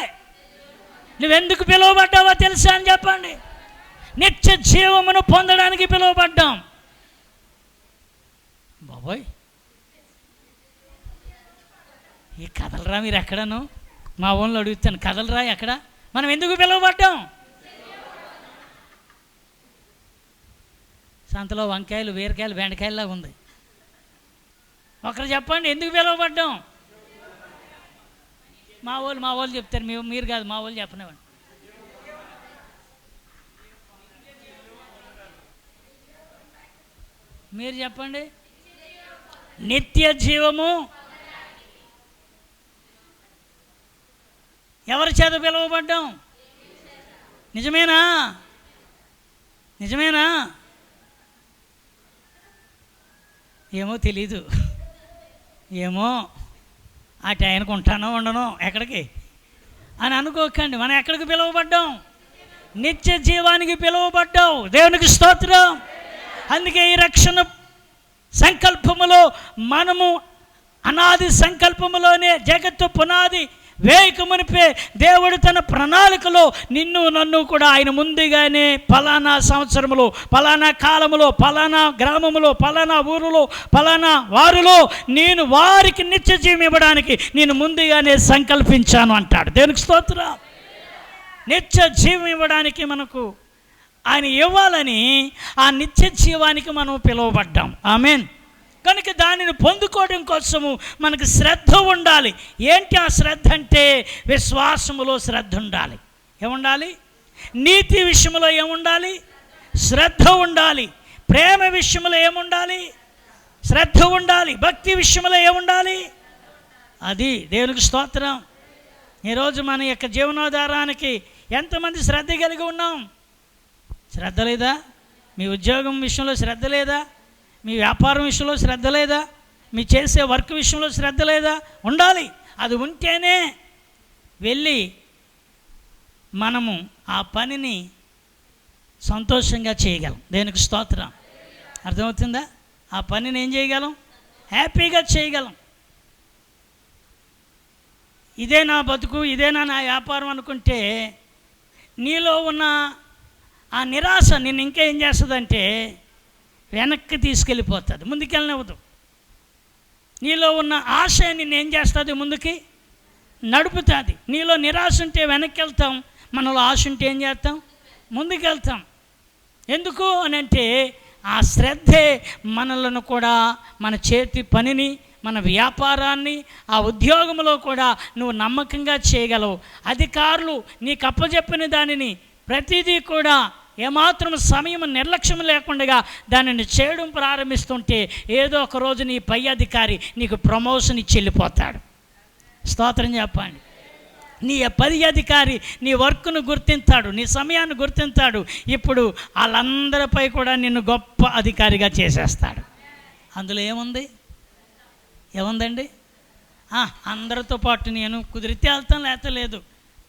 Speaker 1: నువ్వెందుకు పిలువబడ్డావో తెలుసా అని చెప్పండి. నిత్య జీవమును పొందడానికి పిలువబడ్డాం. బాబోయ్, ఈ కథలరా మీరు ఎక్కడను? మా ఊళ్ళో అడుగుతాను, కథలరా ఎక్కడ? మనం ఎందుకు పిలువబడ్డాం? సంతలో వంకాయలు, బీరకాయలు, బెండకాయలా ఉంది. ఒకరు చెప్పండి, ఎందుకు పిలువబడ్డాం? మా వాళ్ళు చెప్తారు, మీరు కాదు, మా వాళ్ళు చెప్పనివ్వండి. మీరు చెప్పండి. నిత్య జీవము ఎవరి చేత పిలువబడ్డాం? నిజమేనా? ఏమో తెలీదు. ఏమో ఆ టైంకి ఉంటానో ఉండనో ఎక్కడికి అని అనుకోకండి. మనం ఎక్కడికి పిలువబడ్డాం? నిత్య జీవానికి పిలువబడ్డావు. దేవునికి స్తోత్రం. అందుకే ఈ రక్షణ సంకల్పములో మనము అనాది సంకల్పములోనే జగత్తు పునాది వేయకమునిపే దేవుడు తన ప్రణాళికలో నిన్ను నన్ను కూడా ఆయన ముందుగానే పలానా సంవత్సరములో, పలానా కాలములో, పలానా గ్రామములో, పలానా ఊరులో, పలానా వారిలో నేను వారికి నిత్య జీవం ఇవ్వడానికి నేను ముందుగానే సంకల్పించాను అంటాడు. దేవునికి స్తోత్రం. నిత్య జీవం ఇవ్వడానికి మనకు ఆయన ఇవ్వాలని ఆ నిత్య జీవానికి మనం పిలువబడ్డాం. ఆమేన్. కనుక దానిని పొందుకోవడం కోసము మనకు శ్రద్ధ ఉండాలి. ఏంటి ఆ శ్రద్ధ అంటే విశ్వాసములో శ్రద్ధ ఉండాలి. ఏముండాలి? నీతి విషయంలో ఏముండాలి? శ్రద్ధ ఉండాలి. ప్రేమ విషయంలో ఏముండాలి? శ్రద్ధ ఉండాలి. భక్తి విషయంలో ఏముండాలి? అది దేవునికి స్తోత్రం. ఈరోజు మన యొక్క జీవనోధారానికి ఎంతమంది శ్రద్ధ కలిగి ఉన్నాం? శ్రద్ధ లేదా? మీ ఉద్యోగం విషయంలో శ్రద్ధ లేదా? మీ వ్యాపారం విషయంలో శ్రద్ధ లేదా? మీ చేసే వర్క్ విషయంలో శ్రద్ధ లేదా? ఉండాలి. అది ఉంటేనే వెళ్ళి మనము ఆ పనిని సంతోషంగా చేయగలం. దేనికి స్తోత్రం. అర్థమవుతుందా? ఆ పనిని ఏం చేయగలం? హ్యాపీగా చేయగలం. ఇదే నా బతుకు, ఇదేనా నా వ్యాపారం అనుకుంటే నీలో ఉన్న ఆ నిరాశ నిన్ను ఇంకా ఏం చేస్తుందంటే వెనక్కి తీసుకెళ్ళిపోతుంది, ముందుకెళ్ళనివ్వదు. నీలో ఉన్న ఆశ నిన్ను ఏం చేస్తుంది? ముందుకి నడుపుతుంది. నీలో నిరాశ ఉంటే వెనక్కి వెళ్తాం, మనలో ఆశ ఉంటే ఏం చేస్తాం? ముందుకెళ్తాం. ఎందుకు అని అంటే ఆ శ్రద్ధే మనలను కూడా, మన చేతి పనిని, మన వ్యాపారాన్ని, ఆ ఉద్యోగంలో కూడా నువ్వు నమ్మకంగా చేయగలవు. అధికారులు నీకు అప్పచెప్పిన దానిని ప్రతిదీ కూడా ఏమాత్రం సమయం నిర్లక్ష్యం లేకుండా దానిని చేయడం ప్రారంభిస్తుంటే ఏదో ఒక రోజు నీ పై అధికారి నీకు ప్రమోషన్ ఇచ్చి వెళ్ళిపోతాడు. స్తోత్రం చెప్పండి. నీ పై అధికారి నీ వర్క్ను గుర్తించాడు, నీ సమయాన్ని గుర్తించాడు. ఇప్పుడు వాళ్ళందరిపై కూడా నిన్ను గొప్ప అధికారిగా చేసేస్తాడు. అందులో ఏముంది? ఏముందండి? అందరితో పాటు నేను కుదిరితే వెళ్తాను, లేకపోతే లేదు.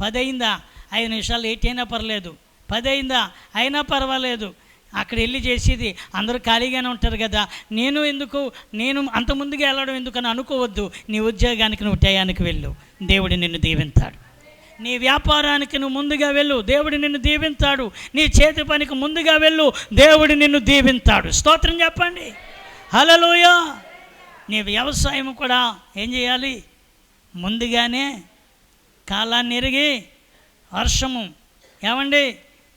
Speaker 1: 10 అయిందా? 5 నిమిషాలు లేట్ అయినా పర్లేదు. 10 అయిందా? అయినా పర్వాలేదు. అక్కడ వెళ్ళి చేసేది అందరూ ఖాళీగానే ఉంటారు కదా, నేను అంత ముందుగా వెళ్ళడం ఎందుకని అనుకోవద్దు. నీ ఉద్యోగానికి నువ్వు టయానికి వెళ్ళు, దేవుడు నిన్ను దీవిస్తాడు. నీ వ్యాపారానికి నువ్వు ముందుగా వెళ్ళు, దేవుడు నిన్ను దీవిస్తాడు. నీ చేతి పనికి ముందుగా వెళ్ళు, దేవుడు నిన్ను దీవిస్తాడు. స్తోత్రం చెప్పండి. హల్లెలూయా. నీ వ్యవసాయం కూడా ఏం చేయాలి? ముందుగానే కాలాన్ని ఎరిగి వర్షము ఏమండి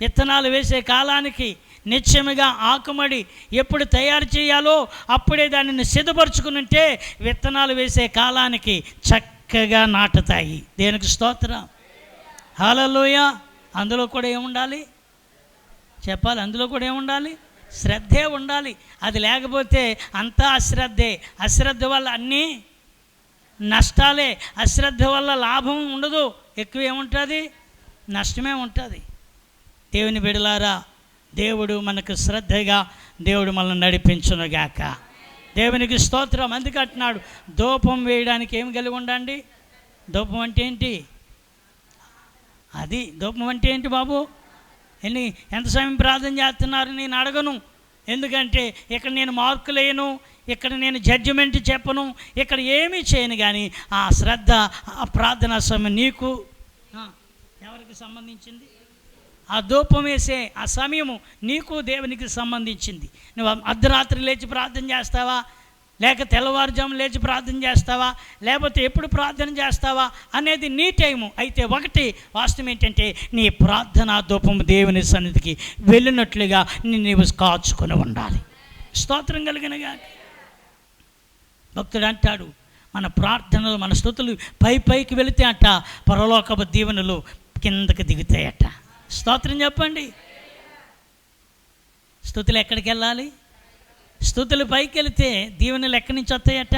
Speaker 1: విత్తనాలు వేసే కాలానికి నిత్యముగా ఆకుమడి ఎప్పుడు తయారు చేయాలో అప్పుడే దానిని సిద్ధపరచుకునింటే విత్తనాలు వేసే కాలానికి చక్కగా నాటుతాయి. దేనికి స్తోత్రం. హల్లెలూయా. అందులో కూడా ఏముండాలి చెప్పాలి? అందులో కూడా ఏముండాలి? శ్రద్ధే ఉండాలి. అది లేకపోతే అంతా అశ్రద్ధే. అశ్రద్ధ వల్ల అన్నీ నష్టాలే. అశ్రద్ధ వల్ల లాభం ఉండదు, ఎక్కువ ఏముంటుంది? నష్టమే ఉంటుంది. దేవుని బిడ్డలారా, దేవుడు మనకు శ్రద్ధగా దేవుడు మనల్ని నడిపించునుగాక. దేవునికి స్తోత్రం. అందుకంటున్నాడు ధూపం వేయడానికి ఏమి కలిగి ఉండండి? ధూపం అంటే ఏంటి? అది ధూపం అంటే ఏంటి బాబు? ఎంత సమయం ప్రార్థన చేస్తున్నారు నేను అడగను. ఎందుకంటే ఇక్కడ నేను మార్కులు వేయను, ఇక్కడ నేను జడ్జిమెంట్ చెప్పను, ఇక్కడ ఏమీ చేయను. కానీ ఆ శ్రద్ధ, ఆ ప్రార్థనా సమయం నీకు ఎవరికి సంబంధించింది? ఆ ధూపం వేసే ఆ సమయము నీకు దేవునికి సంబంధించింది. నువ్వు అర్ధరాత్రి లేచి ప్రార్థన చేస్తావా, లేక తెల్లవారుజాము లేచి ప్రార్థన చేస్తావా, లేకపోతే ఎప్పుడు ప్రార్థన చేస్తావా అనేది నీ టైము. అయితే ఒకటి వాస్తవం ఏంటంటే నీ ప్రార్థనా ధూపం దేవుని సన్నిధికి వెళ్ళినట్లుగా నీవు కాచుకొని ఉండాలి. స్తోత్రం కలిగినగా భక్తుడు అంటాడు మన ప్రార్థనలు, మన స్తుతులు పైకి వెళితే అంట పరలోకపు దీవెనలు కిందకి దిగుతాయట. స్తోత్రం చెప్పండి. స్తుతులు ఎక్కడికి వెళ్ళాలి? స్తుతులు పైకి వెళితే దీవెనలు ఎక్కడి నుంచి వస్తాయట?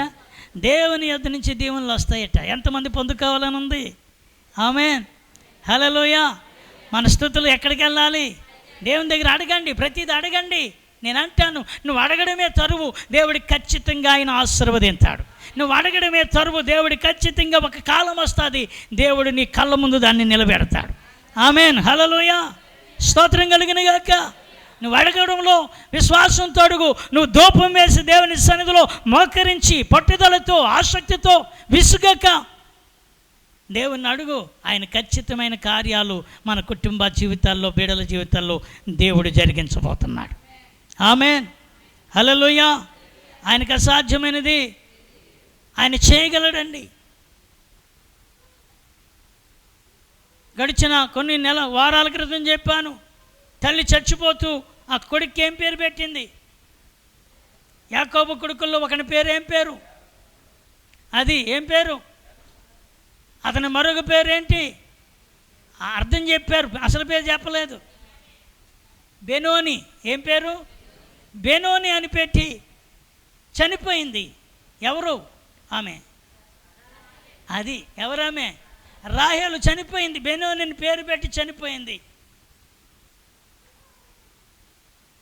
Speaker 1: దేవుని యొద్ద నుంచి దీవెనలు వస్తాయట. ఎంతమంది పొందుకోవాలని ఉంది? ఆమేన్. హల్లెలూయా. మన స్తుతులు ఎక్కడికి వెళ్ళాలి? దేవుని దగ్గర అడగండి, ప్రతిదీ అడగండి. నేను అంటాను, నువ్వు అడగడమే తరువు, దేవుడికి ఖచ్చితంగా ఆయన ఆశీర్వదిస్తాడు. నువ్వు అడగడమే తరువు, దేవుడి ఖచ్చితంగా ఒక కాలం వస్తుంది, దేవుడు నీ కళ్ళ ముందు దాన్ని నిలబెడతాడు. ఆమేన్. హల్లెలూయా. స్తోత్రం కలిగినగాక. నువ్వు అడగడంలో విశ్వాసంతో అడుగు. నువ్వు ధూపం వేసి దేవుని సన్నిధిలో మోకరించి పట్టుదలతో, ఆసక్తితో, విసుగక దేవుని అడుగు. ఆయన ఖచ్చితమైన కార్యాలు మన కుటుంబ జీవితాల్లో, బిడ్డల జీవితాల్లో దేవుడు జరిగించబోతున్నాడు. ఆమేన్. హల్లెలూయా. ఆయనకు అసాధ్యమైనది ఆయన చేయగలడండి. గడిచిన కొన్ని వారాల క్రితం చెప్పాను, తల్లి చచ్చిపోతూ ఆ కొడుకు ఏం పేరు పెట్టింది? యాకోబు కొడుకుల్లో ఒకని పేరు ఏం పేరు? అది ఏం పేరు? అతని మరొక పేరేంటి? అర్థం చెప్పారు, అసలు పేరు చెప్పలేదు. బెనోని. ఏం పేరు? బెనోని అని పెట్టి చనిపోయింది. ఎవరు ఆమె? అది ఎవరామె? రాహేలు చనిపోయింది. బెనోని పేరు పెట్టి చనిపోయింది.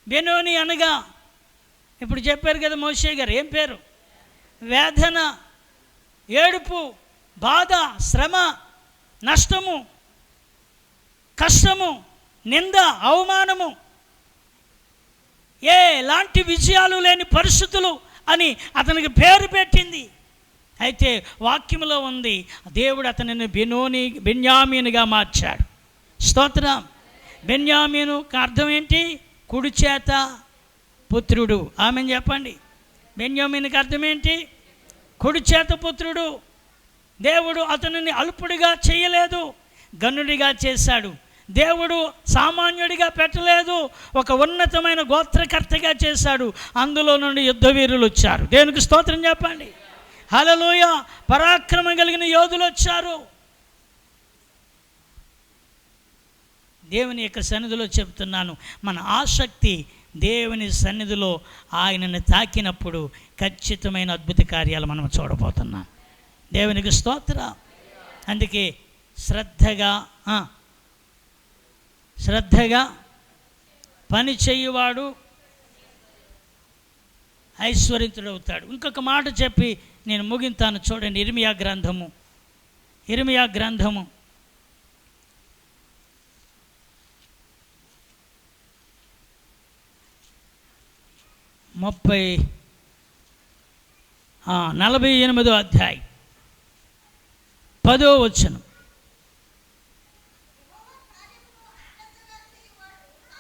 Speaker 1: బెనోని అనగా ఇప్పుడు చెప్పారు కదా మోషే గారు, ఏం పేరు? వేదన, ఏడుపు, బాధ, శ్రమ, నష్టము, కష్టము, నింద, అవమానము, ఎలాంటి విజయాలు లేని పరిస్థితులు అని అతనికి పేరు పెట్టింది. అయితే వాక్యములో ఉంది, దేవుడు అతనిని బెన్యామీనుగా మార్చాడు. స్తోత్రం. బెన్యామీనుకు అర్థం ఏంటి? కుడి చేత పుత్రుడు. ఆమెను చెప్పండి. బెన్యామీనుకు అర్థం ఏంటి? కుడి చేత పుత్రుడు. దేవుడు అతనిని అల్పుడిగా చేయలేదు, గనుడిగా చేశాడు. దేవుడు సామాన్యుడిగా పెట్టలేదు, ఒక ఉన్నతమైన గోత్రకర్తగా చేశాడు. అందులో నుండి యుద్ధవీరులు వచ్చారు. దేవునికి స్తోత్రం చెప్పండి. హల్లెలూయా. పరాక్రమం కలిగిన యోధులు వచ్చారు. దేవుని యొక్క సన్నిధిలో చెప్తున్నాను, మన ఆసక్తి దేవుని సన్నిధిలో ఆయనను తాకినప్పుడు ఖచ్చితమైన అద్భుత కార్యాలు మనం చూడబోతున్నాం. దేవునికి స్తోత్రం. అందుకే శ్రద్ధగా పని చేయువాడు ఐశ్వర్యవంతుడవుతాడు. ఇంకొక మాట చెప్పి నేను ముగింతాను. చూడండి, ఇర్మియా గ్రంథము 48వ అధ్యాయం 10వ వచనం.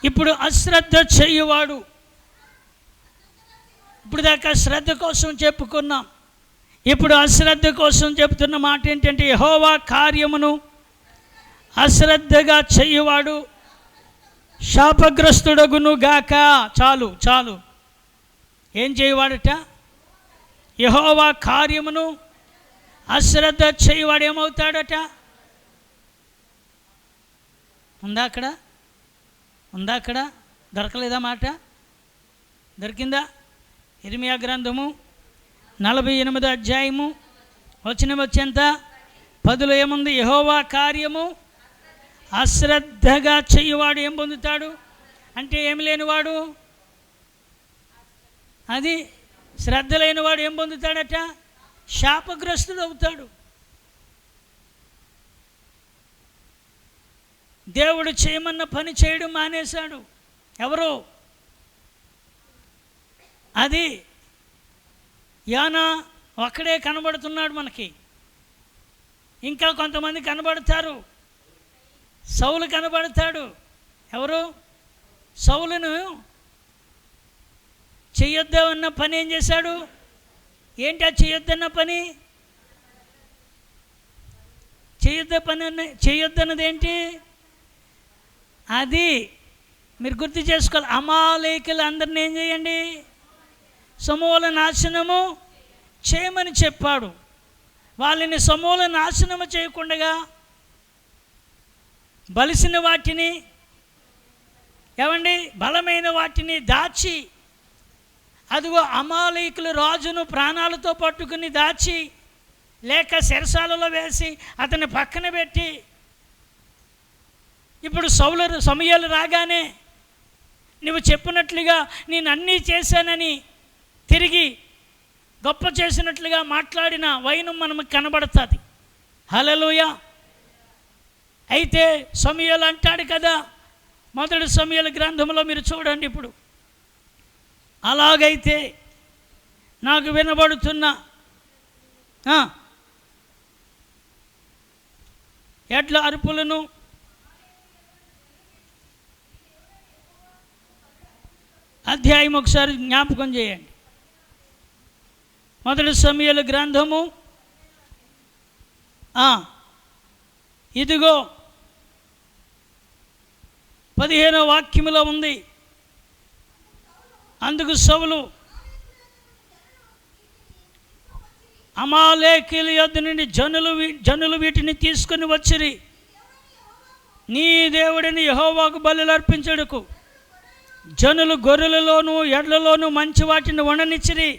Speaker 1: ఇప్పుడు అశ్రద్ధ చేయువాడు, ఇప్పుడు దాకా శ్రద్ధ కోసం చెప్పుకున్నాం, ఇప్పుడు అశ్రద్ధ కోసం చెప్తున్న మాట ఏంటంటే, యెహోవా కార్యమును అశ్రద్ధగా చేయువాడు శాపగ్రస్తుడగును గాక. చాలు. ఏం చేయవాడట? యెహోవా కార్యమును అశ్రద్ధ చేయువాడు ఏమవుతాడట? ఉందా అక్కడ? దొరకలేదా మాట? దొరికిందా? ఇర్మియా గ్రంథము 48వ అధ్యాయము వచనం వచ్చేంత 10లో ఏముంది? యెహోవా కార్యము అశ్రద్ధగా చెయ్యువాడు ఏం పొందుతాడు అంటే, ఏమి లేనివాడు, అది శ్రద్ధ లేనివాడు ఏం పొందుతాడట? శాపగ్రస్తుడు అవుతాడు. దేవుడు చేయమన్న పని చేయడం మానేశాడు. ఎవరు? అది యానా ఒక్కడే కనబడుతున్నాడు మనకి. ఇంకా కొంతమంది కనబడతారు. సౌలు కనబడతాడు. ఎవరు? సౌలును చెయ్యొద్దన్న పని ఏం చేశాడు? ఏంటి ఆ చెయ్యొద్దన్న పని? చెయ్యొద్దన్నది ఏంటి? అది మీరు గుర్తు చేసుకోవాలి. అమాలేకులు అందరిని ఏం చేయండి? సమూల నాశనము చేయమని చెప్పాడు. వాళ్ళని సమూల నాశనము చేయకుండా బలిసిన వాటిని, ఏమండి, బలమైన వాటిని దాచి, అదిగో అమాలేకుల రాజును ప్రాణాలతో పట్టుకుని దాచి, లేక చెరసాలలో వేసి అతన్ని పక్కన పెట్టి, ఇప్పుడు సమూయేలు రాగానే నువ్వు చెప్పినట్లుగా నేను అన్నీ చేశానని తిరిగి గొప్ప చేసినట్లుగా మాట్లాడిన వైనం మనకు కనబడుతుంది. హల్లెలూయా. అయితే సమూయేలు అంటాడు కదా, మొదటి సమూయేలు గ్రంథంలో మీరు చూడండి. ఇప్పుడు అలాగైతే నాకు వినబడుతున్న ఎడ్ల అరుపులను, అధ్యాయం ఒకసారి జ్ఞాపకం చేయండి. మొదటి సమూయేలు గ్రంథము ఇదిగో 15వ వాక్యములో ఉంది. అందుకు సౌలు అమాలేకీయుల యొద్ద నుండి జనులు వీటిని తీసుకుని వచ్చిరి. నీ దేవుడిని యెహోవాకు బలులు అర్పించుటకు జనులు గొర్రెలలోను ఎడ్లలోను మంచి వాటిని వండనిచ్చిరి.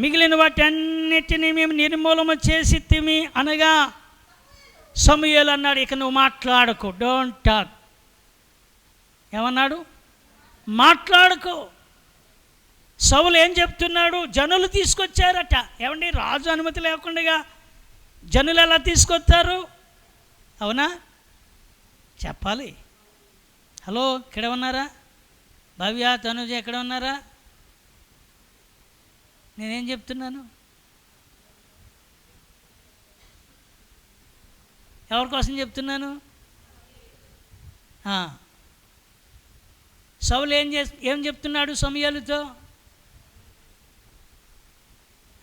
Speaker 1: మిగిలిన వాటి అన్నిటినీ మేము నిర్మూలన చేసి తిమి అనగా సమూయేలు అన్నాడు, ఇక నువ్వు మాట్లాడకు, డోంట్ టాక్. ఏమన్నాడు? మాట్లాడకు. సౌలు ఏం చెప్తున్నాడు? జనులు తీసుకొచ్చారట. ఏమండి, రాజు అనుమతి లేకుండా జనులు ఎలా తీసుకొస్తారు? అవునా? చెప్పాలి. హలో, ఇక్కడ ఉన్నారా? భవ్య, తనుజ ఎక్కడ ఉన్నారా? నేనేం చెప్తున్నాను? ఎవరి కోసం చెప్తున్నాను? సౌలు ఏం చెప్తున్నాడు సమూయేలుతో?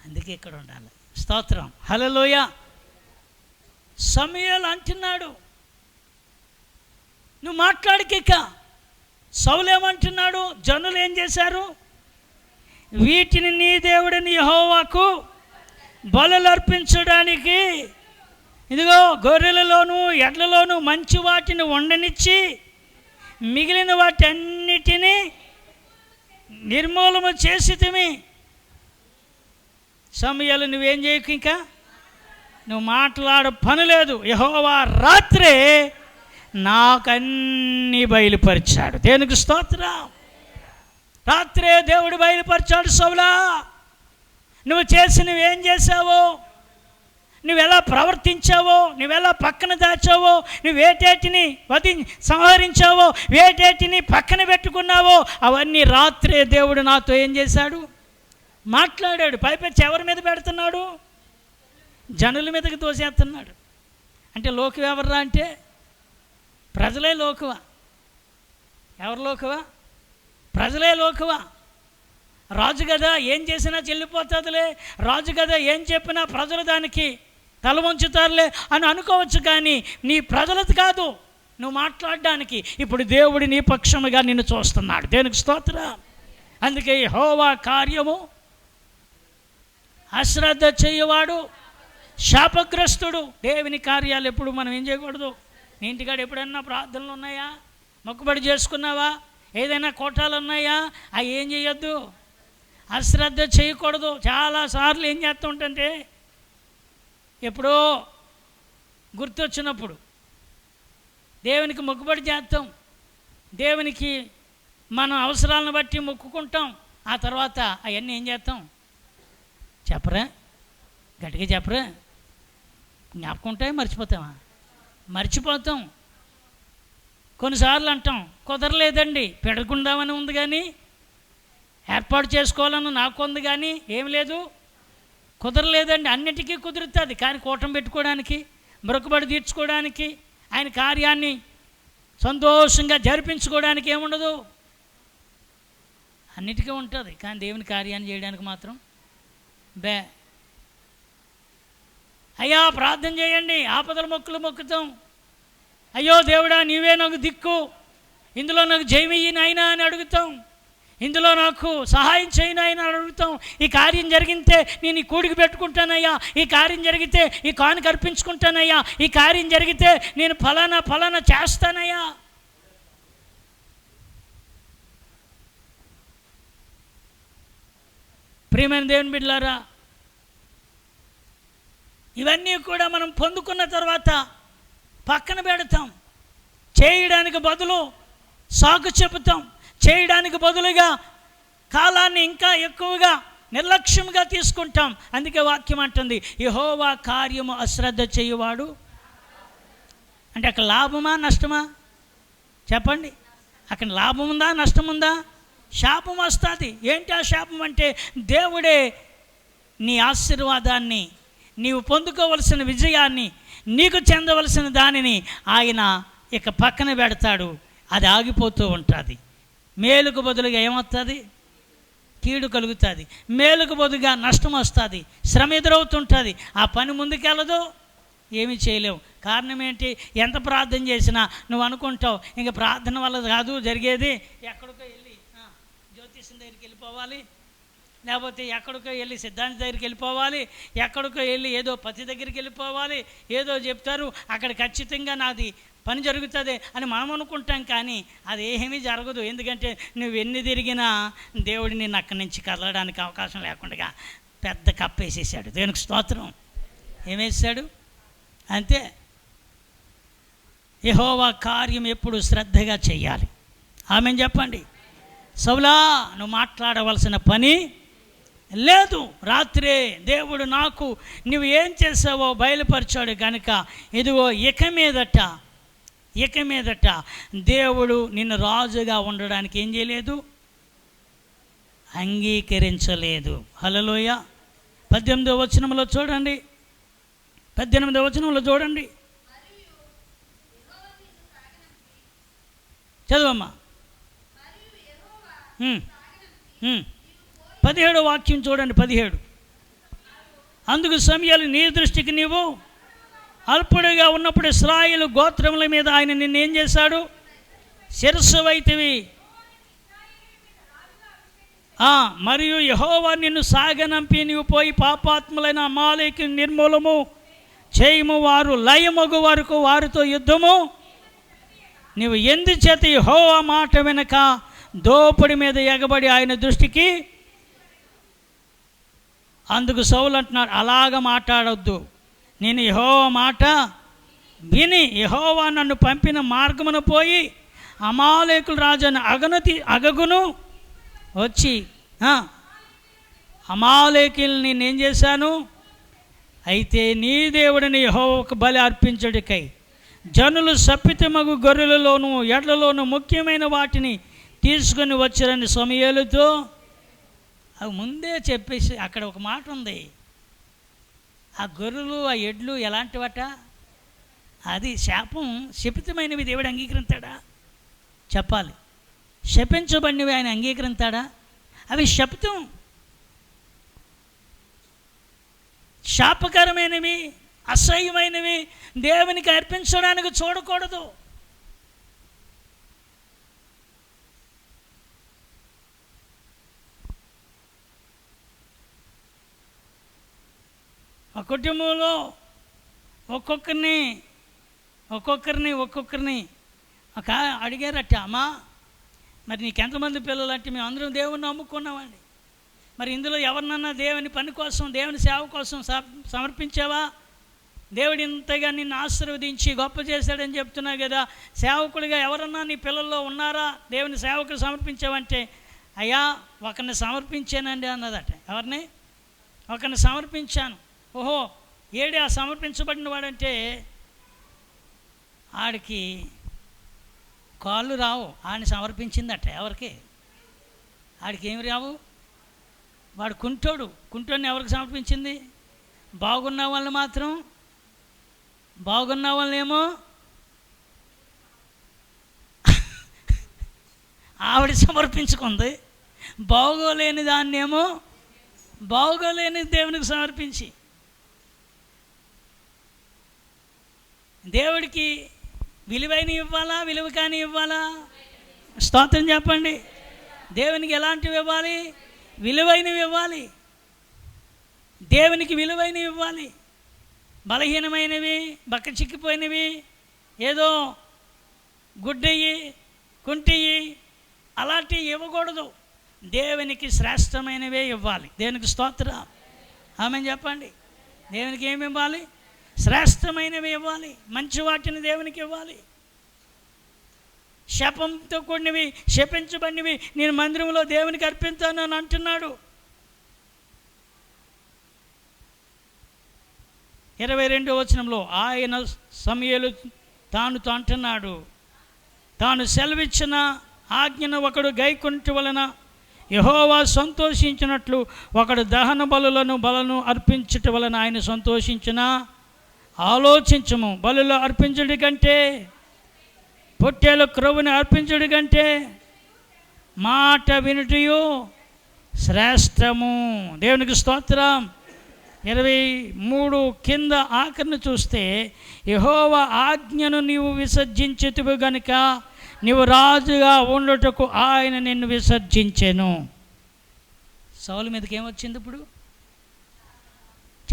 Speaker 1: అందుకే ఇక్కడ ఉండాలి. స్తోత్రం, హల్లెలూయా. సమూయేలు అంటున్నాడు, నువ్వు మాట్లాడికిక. సౌలు ఏమంటున్నాడు? జనులు ఏం చేశారు? వీటిని నీ దేవుడిని యెహోవాకు బలులు అర్పించడానికి ఇదిగో గొర్రెలలోను ఎడ్లలోను మంచి వాటిని వండనిచ్చి మిగిలిన వాటన్నిటినీ నిర్మూలన చేసితిమి. సమూయేలు, నువ్వేం చేయకు, ఇంకా నువ్వు మాట్లాడ పని లేదు. యెహోవా రాత్రే నాకన్నీ బయలుపరిచాడు. దేనికి స్తోత్రం. రాత్రే దేవుడు బయలుపరిచాడు. సౌలా, నువ్వు చేసినవేం చేసావో, నువ్వెలా ప్రవర్తించావో, నువ్వెలా పక్కన దాచావో, నువ్వేటేటిని సంహరించావో, వేటేటిని పక్కన పెట్టుకున్నావో అవన్నీ రాత్రే దేవుడు నాతో ఏం చేశాడు? మాట్లాడాడు. పైపెచ్చి ఎవరి మీద పెడుతున్నాడు? జనుల మీదకి తోసేస్తున్నాడు. అంటే లోకువ ఎవర్రా అంటే ప్రజలే లోకువ. ఎవరు లోకువ? ప్రజలే లోకువ. రాజు కదా ఏం చేసినా చెల్లిపోతుందిలే, రాజు కదా ఏం చెప్పినా ప్రజలు దానికి తల వంచుతారులే అని అనుకోవచ్చు. కానీ నీ ప్రజలది కాదు నువ్వు మాట్లాడడానికి. ఇప్పుడు దేవుడు నీ పక్షముగా నిన్ను చూస్తున్నాడు. దేనికి స్తోత్రం. అందుకే యెహోవా కార్యము అశ్రద్ధ చేయవాడు శాపగ్రస్తుడు. దేవుని కార్యాలు ఎప్పుడు మనం ఏం చేయకూడదు. నీ ఇంటికాడ ఎప్పుడన్నా ప్రార్థనలు ఉన్నాయా? మొక్కుబడి చేసుకున్నావా? ఏదైనా కోటాలు ఉన్నాయా? అవి ఏం చేయొద్దు, అశ్రద్ధ చేయకూడదు. చాలాసార్లు ఏం చేస్తూ ఉంటుంటే ఎప్పుడో గుర్తొచ్చినప్పుడు దేవునికి మొక్కుబడి చేస్తాం, దేవునికి మన అవసరాలను బట్టి మొక్కుకుంటాం. ఆ తర్వాత అవన్నీ ఏం చేస్తాం? చెప్పరా? గట్టిగా చెప్పరా? జ్ఞాపకం ఉంటాయి, మర్చిపోతామా? మర్చిపోతాం. కొన్నిసార్లు అంటాం కుదరలేదండి, పెడకుందామని ఉంది కానీ ఏర్పాటు చేసుకోవాలని నాకు ఉంది కానీ ఏం లేదు, కుదరలేదండి. అన్నిటికీ కుదురుతుంది కానీ కూటమి పెట్టుకోవడానికి, మొక్కుబడి తీర్చుకోవడానికి, ఆయన కార్యాన్ని సంతోషంగా జరిపించుకోవడానికి ఏముండదు. అన్నిటికీ ఉంటుంది కానీ దేవుని కార్యాన్ని చేయడానికి మాత్రం అయ్యా ప్రార్థన చేయండి, ఆపదల మొక్కులు మొక్కుతాం. అయ్యో దేవుడా నీవే నాకు దిక్కు, ఇందులో నాకు జయమియ్యి నాయనా అని అడుగుతాం, ఇందులో నాకు సహాయం చేయను ఆయన అడుగుతాం. ఈ కార్యం జరిగితే నేను ఈ కూడికి పెట్టుకుంటానయ్యా, ఈ కార్యం జరిగితే ఈ కానుక అర్పించుకుంటానయ్యా, ఈ కార్యం జరిగితే నేను ఫలానా ఫలానా చేస్తానయ్యా. ప్రియమైన దేవుని బిడ్డలారా, ఇవన్నీ కూడా మనం పొందుకున్న తర్వాత పక్కన పెడతాం. చేయడానికి బదులు సాకు చెబుతాం, చేయడానికి బదులుగా కాలాన్ని ఇంకా ఎక్కువగా నిర్లక్ష్యంగా తీసుకుంటాం. అందుకే వాక్యం అంటుంది యెహోవా కార్యము అశ్రద్ధ చేయువాడు. అంటే అక్కడ లాభమా నష్టమా చెప్పండి? అక్కడ లాభం ఉందా నష్టం ఉందా? శాపం వస్తుంది. ఏంటి ఆ శాపం అంటే దేవుడే నీ ఆశీర్వాదాన్ని, నీవు పొందుకోవలసిన విజయాన్ని, నీకు చెందవలసిన దానిని ఆయన ఇక పక్కన పెడతాడు. అది ఆగిపోతూ ఉంటుంది. మేలుకు బదులుగా ఏమవుతుంది? కీడు కలుగుతుంది. మేలుకు బదులుగా నష్టం వస్తుంది, శ్రమ ఎదురవుతుంటుంది. ఆ పని ముందుకెళ్ళదు, ఏమీ చేయలేవు. కారణం ఏంటి? ఎంత ప్రార్థన చేసినా నువ్వు అనుకుంటావు ఇంక ప్రార్థన వల్ల కాదు జరిగేది, ఎక్కడికో వెళ్ళి జ్యోతిష్యం దగ్గరికి వెళ్ళిపోవాలి, లేకపోతే ఎక్కడికో వెళ్ళి సిద్ధాంతి దగ్గరికి వెళ్ళిపోవాలి, ఎక్కడికో వెళ్ళి ఏదో పతి దగ్గరికి వెళ్ళిపోవాలి, ఏదో చెప్తారు అక్కడ ఖచ్చితంగా నాది పని జరుగుతుంది అని మనం అనుకుంటాం. కానీ అది ఏమీ జరగదు. ఎందుకంటే నువ్వు ఎన్ని తిరిగినా దేవుడు నిన్ను అక్కడి నుంచి కదలడానికి అవకాశం లేకుండా పెద్ద కప్పేసేసాడు. దేవునికి స్తోత్రం. ఏమేసాడు అంతే. యెహోవా కార్యం ఎప్పుడు శ్రద్ధగా చెయ్యాలి. ఆమెను చెప్పండి. సౌలా నువ్వు మాట్లాడవలసిన పని లేదు. రాత్రే దేవుడు నాకు నువ్వు ఏం చేసావో బయలుపరిచాడు కనుక ఇదిగో ఇక మీదట దేవుడు నిన్ను రాజుగా ఉండడానికి ఏం చేయలేదు, అంగీకరించలేదు. హల్లెలూయా. 18వ వచనంలో చూడండి, 18వ వచనంలో చూడండి, చదువమ్మా. 17వ వాక్యం చూడండి, 17. అందుకు సమూయేలు, నీ దృష్టికి నీవు అల్పుడిగా ఉన్నప్పుడు ఇశ్రాయేలు గోత్రముల మీద ఆయన నిన్ను ఏం చేశాడు, శిరస్సు వైతివి. మరియు యెహోవా నిన్ను సాగనంపి నీవు పోయి పాపాత్ములైన అమాలేకుని నిర్మూలము చేయము, వారు లయమగు వరకు వారితో యుద్ధము నీవు ఎందుచేత యెహోవా మాట వెనక దోపిడి మీద ఎగబడి ఆయన దృష్టికి. అందుకు సౌలు అంటున్నాడు, అలాగ మాట్లాడొద్దు. నేను యెహోవా మాట విని యెహోవా నన్ను పంపిన మార్గమును పోయి అమాలేకుల రాజును అగగును వచ్చి అమాలేకుల్ని నేనేం చేశాను. అయితే నీ దేవుడిని యెహోవాకు బలి అర్పించుటకై జనులు సప్పితమగు గొర్రెలలోను ఎడ్లలోను ముఖ్యమైన వాటిని తీసుకొని వచ్చారని సమూయేలుతో అవి ముందే చెప్పేసి. అక్కడ ఒక మాట ఉంది, ఆ గొర్రెలు ఆ ఎడ్లు ఎలాంటివట, అది శాపం శపితమైనవి దేవుడు అంగీకరిస్తాడా? చెప్పాలి. శపించబడినవి ఆయన అంగీకరిస్తాడా? అవి శపితం, శాపకరమైనవి, అసహ్యమైనవి, దేవునికి అర్పించడానికి చూడకూడదు. ఆ కుటుంబంలో ఒక్కొక్కరిని ఒక అడిగారట, అమ్మా మరి నీకెంతమంది పిల్లలు అంటే మేము అందరం దేవుణ్ణి నమ్ముకున్నామండి, మరి ఇందులో ఎవరినన్నా దేవుని పని కోసం దేవుని సేవ కోసం సమర్పించావా? దేవుడు ఇంతగా నిన్ను ఆశీర్వదించి గొప్ప చేశాడని చెప్తున్నావు కదా, సేవకుడిగా ఎవరన్నా నీ పిల్లల్లో ఉన్నారా దేవుని సేవకు సమర్పించావంటే, అయ్యా ఒకరిని సమర్పించానండి అన్నదట. ఎవరిని? ఒకరిని సమర్పించాను. ఓహో, ఏడే ఆ సమర్పించబడిన వాడంటే ఆడికి కాళ్ళు రావు, ఆయన సమర్పించిందట. ఎవరికి? ఆడికి ఏమి రావు, వాడు కుంటోడిని ఎవరికి సమర్పించింది? బాగున్న వాళ్ళని మాత్రం, బాగున్న వాళ్ళేమో ఆవిడ సమర్పించుకుంది, బాగోలేని దాన్నేమో బాగోలేని దేవునికి సమర్పించి. దేవుడికి విలువైన ఇవ్వాలా, విలువ కాని ఇవ్వాలా? స్తోత్రం చెప్పండి. దేవునికి ఎలాంటివి ఇవ్వాలి? విలువైనవి ఇవ్వాలి. దేవునికి విలువైనవి ఇవ్వాలి. బలహీనమైనవి, బక్క చిక్కిపోయినవి, ఏదో గుడ్డయ్యి కుంటియ్యి అలాంటివి ఇవ్వకూడదు. దేవునికి శ్రేష్టమైనవే ఇవ్వాలి. దేవునికి స్తోత్రం. ఆమేన్ చెప్పండి. దేవునికి ఏమి ఇవ్వాలి? శ్రేష్టమైనవి ఇవ్వాలి. మంచి వాటిని దేవునికి ఇవ్వాలి. శపంతో కూడినవి, శపించబడినవి నేను మందిరంలో దేవునికి అర్పిస్తాను అని అంటున్నాడు. 22వ వచనంలో ఆయన సమూయేలు తాను అంటున్నాడు, తాను సెలవిచ్చిన ఆజ్ఞను ఒకడు గైకొనుట వలన యెహోవా సంతోషించినట్లు ఒకడు దహన బలులను అర్పించుట వలన ఆయన సంతోషించిన. ఆలోచించము, బలులు అర్పించుడి కంటే, పొట్టేలు క్రొవ్వుని అర్పించుడి కంటే మాట వినుటయు శ్రేష్టము. దేవునికి స్తోత్రం. 23 కింద ఆఖరిని చూస్తే, యెహోవా ఆజ్ఞను నీవు విసర్జించితివి గనుక నీవు రాజుగా ఉండుటకు ఆయన నిన్ను విసర్జించెను. సౌలు మీదకి ఏమొచ్చింది ఇప్పుడు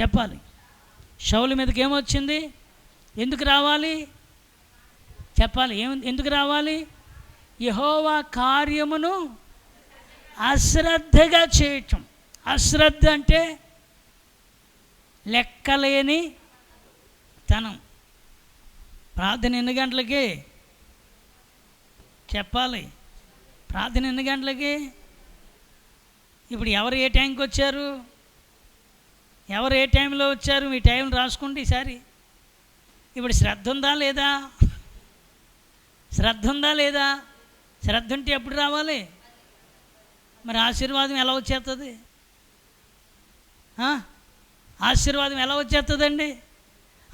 Speaker 1: చెప్పాలి. సౌలు మీదకి ఏమొచ్చింది? ఎందుకు రావాలి చెప్పాలి. ఎందుకు రావాలి? యెహోవా కార్యమును అశ్రద్ధగా చేయటం. అశ్రద్ధ అంటే లెక్కలేని తనం. ప్రార్థన ఎన్ని గంటలకి చెప్పాలి? ప్రార్థన ఎన్ని గంటలకి? ఇప్పుడు ఎవరు ఏ టైంకి వచ్చారు, ఎవరు ఏ టైంలో వచ్చారు, మీ టైం రాసుకోండి ఈసారి. ఇప్పుడు శ్రద్ధ ఉందా లేదా? శ్రద్ధ ఉందా లేదా? శ్రద్ధ ఉంటే ఎప్పుడు రావాలి? మరి ఆశీర్వాదం ఎలా వచ్చేస్తుంది? ఆశీర్వాదం ఎలా వచ్చేస్తుందండి?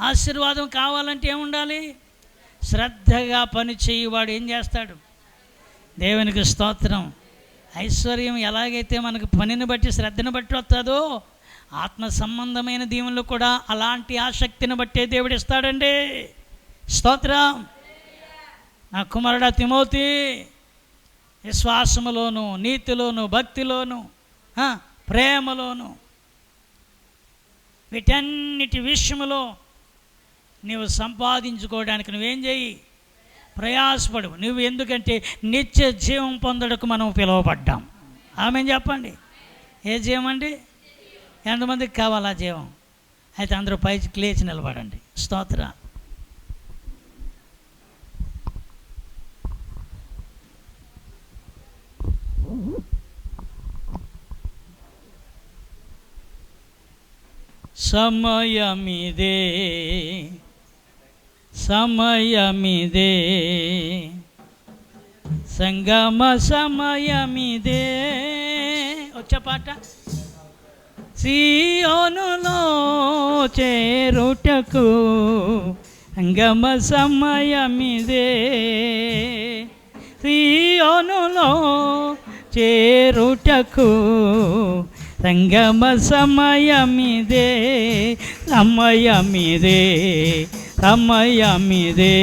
Speaker 1: ఆశీర్వాదం కావాలంటే ఏముండాలి? శ్రద్ధగా పని చేయవాడు ఏం చేస్తాడు? దేవునికి స్తోత్రం. ఐశ్వర్యం ఎలాగైతే మనకు పనిని బట్టి శ్రద్ధను బట్టి వస్తుందో, ఆత్మ సంబంధమైన దీవెనలు కూడా అలాంటి ఆసక్తిని బట్టే దేవుడు ఇస్తాడండి. స్తోత్రం. నా కుమారుడా తిమోతి, విశ్వాసములోను, నీతిలోను, భక్తిలోను, ప్రేమలోను, వీటన్నిటి విషయంలో నీవు సంపాదించుకోవడానికి నువ్వేం చేయి? ప్రయాసపడు. నువ్వు ఎందుకంటే నిత్య జీవం పొందడకు మనం పిలువబడ్డాం. ఆమె చెప్పండి. ఏ జీవం అండి? ఎంతమందికి కావాలా జీవం? అయితే అందరూ పైకి లేచి నిలబడండి. స్తోత్ర. సమయమిదే, సమయమిదే, సంగమ సమయమిదే. వచ్చే పాట. సీయోనులో చేరుటకు సంగమ సమయమిదే, సీయోనులో చేరుటకు సంగమ సమయమిదే, సమయమిదే, సమయమిదే,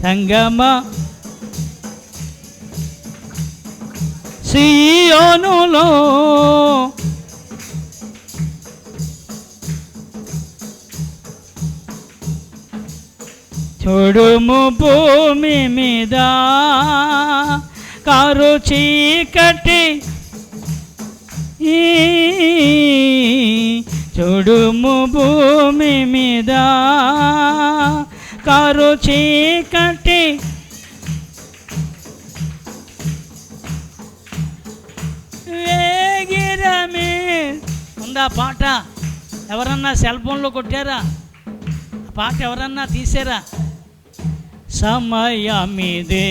Speaker 1: సంగమ సీయోనులో చూడుము భూమి మీద కారు చీకటి, చూడుము భూమి మీద కారు చీకటి, వేగిరమే. ఉందా పాట? ఎవరన్నా సెల్ ఫోన్లో కొట్టారా? పాట ఎవరన్నా తీసారా? సమయమిదే.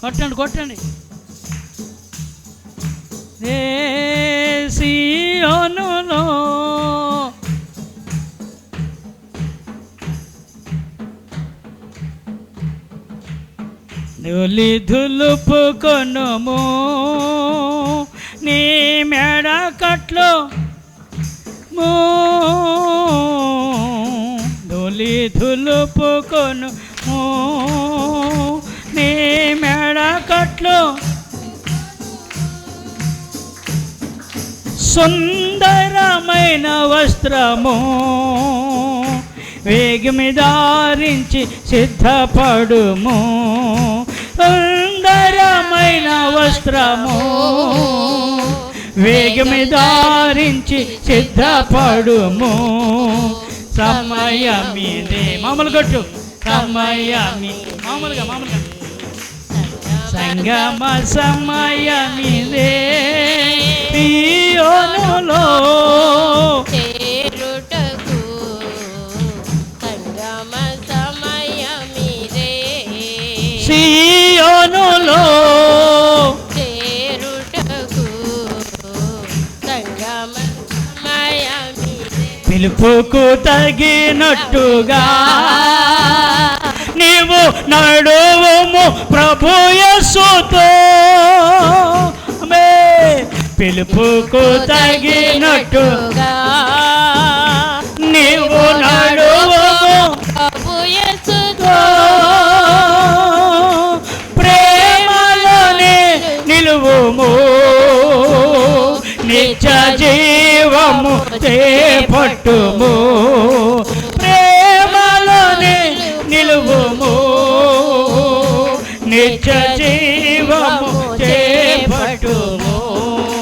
Speaker 1: కొట్టండి కొట్టండి. సీయోనులో ధూళి దులుపుకొనుము నీ మెడ కట్లు, ధూళి దులుపుకొనుము నీ మెడ కట్లు, సుందరమైన వస్త్రము వేగమి ధారించి సిద్ధపడుము, సుందరమైన వస్త్రము వేగమి ధారించి సిద్ధపడుము. సమయమిదే. మామూలు కొట్టు. సమయమి మామూలుగా మామూలుగా. సంగమ సమయమిదే, సీయోనులో
Speaker 2: చేరుటకు సంగమ సమయమిదే,
Speaker 1: సీయోనులో
Speaker 2: చేరుటకు సంగమ సమయమిదే.
Speaker 1: పిలుపుకు తగినట్టుగా నీవు నడువుము ప్రభు యేసుతో. పిలుపుకు తగినట్టుగా నీవు నడువుము
Speaker 2: ప్రభు యేసుతో.
Speaker 1: ప్రేమలోనే నిలువు చేపట్టుము ప్రేమలోనే నిలువుము నిత్య జీవ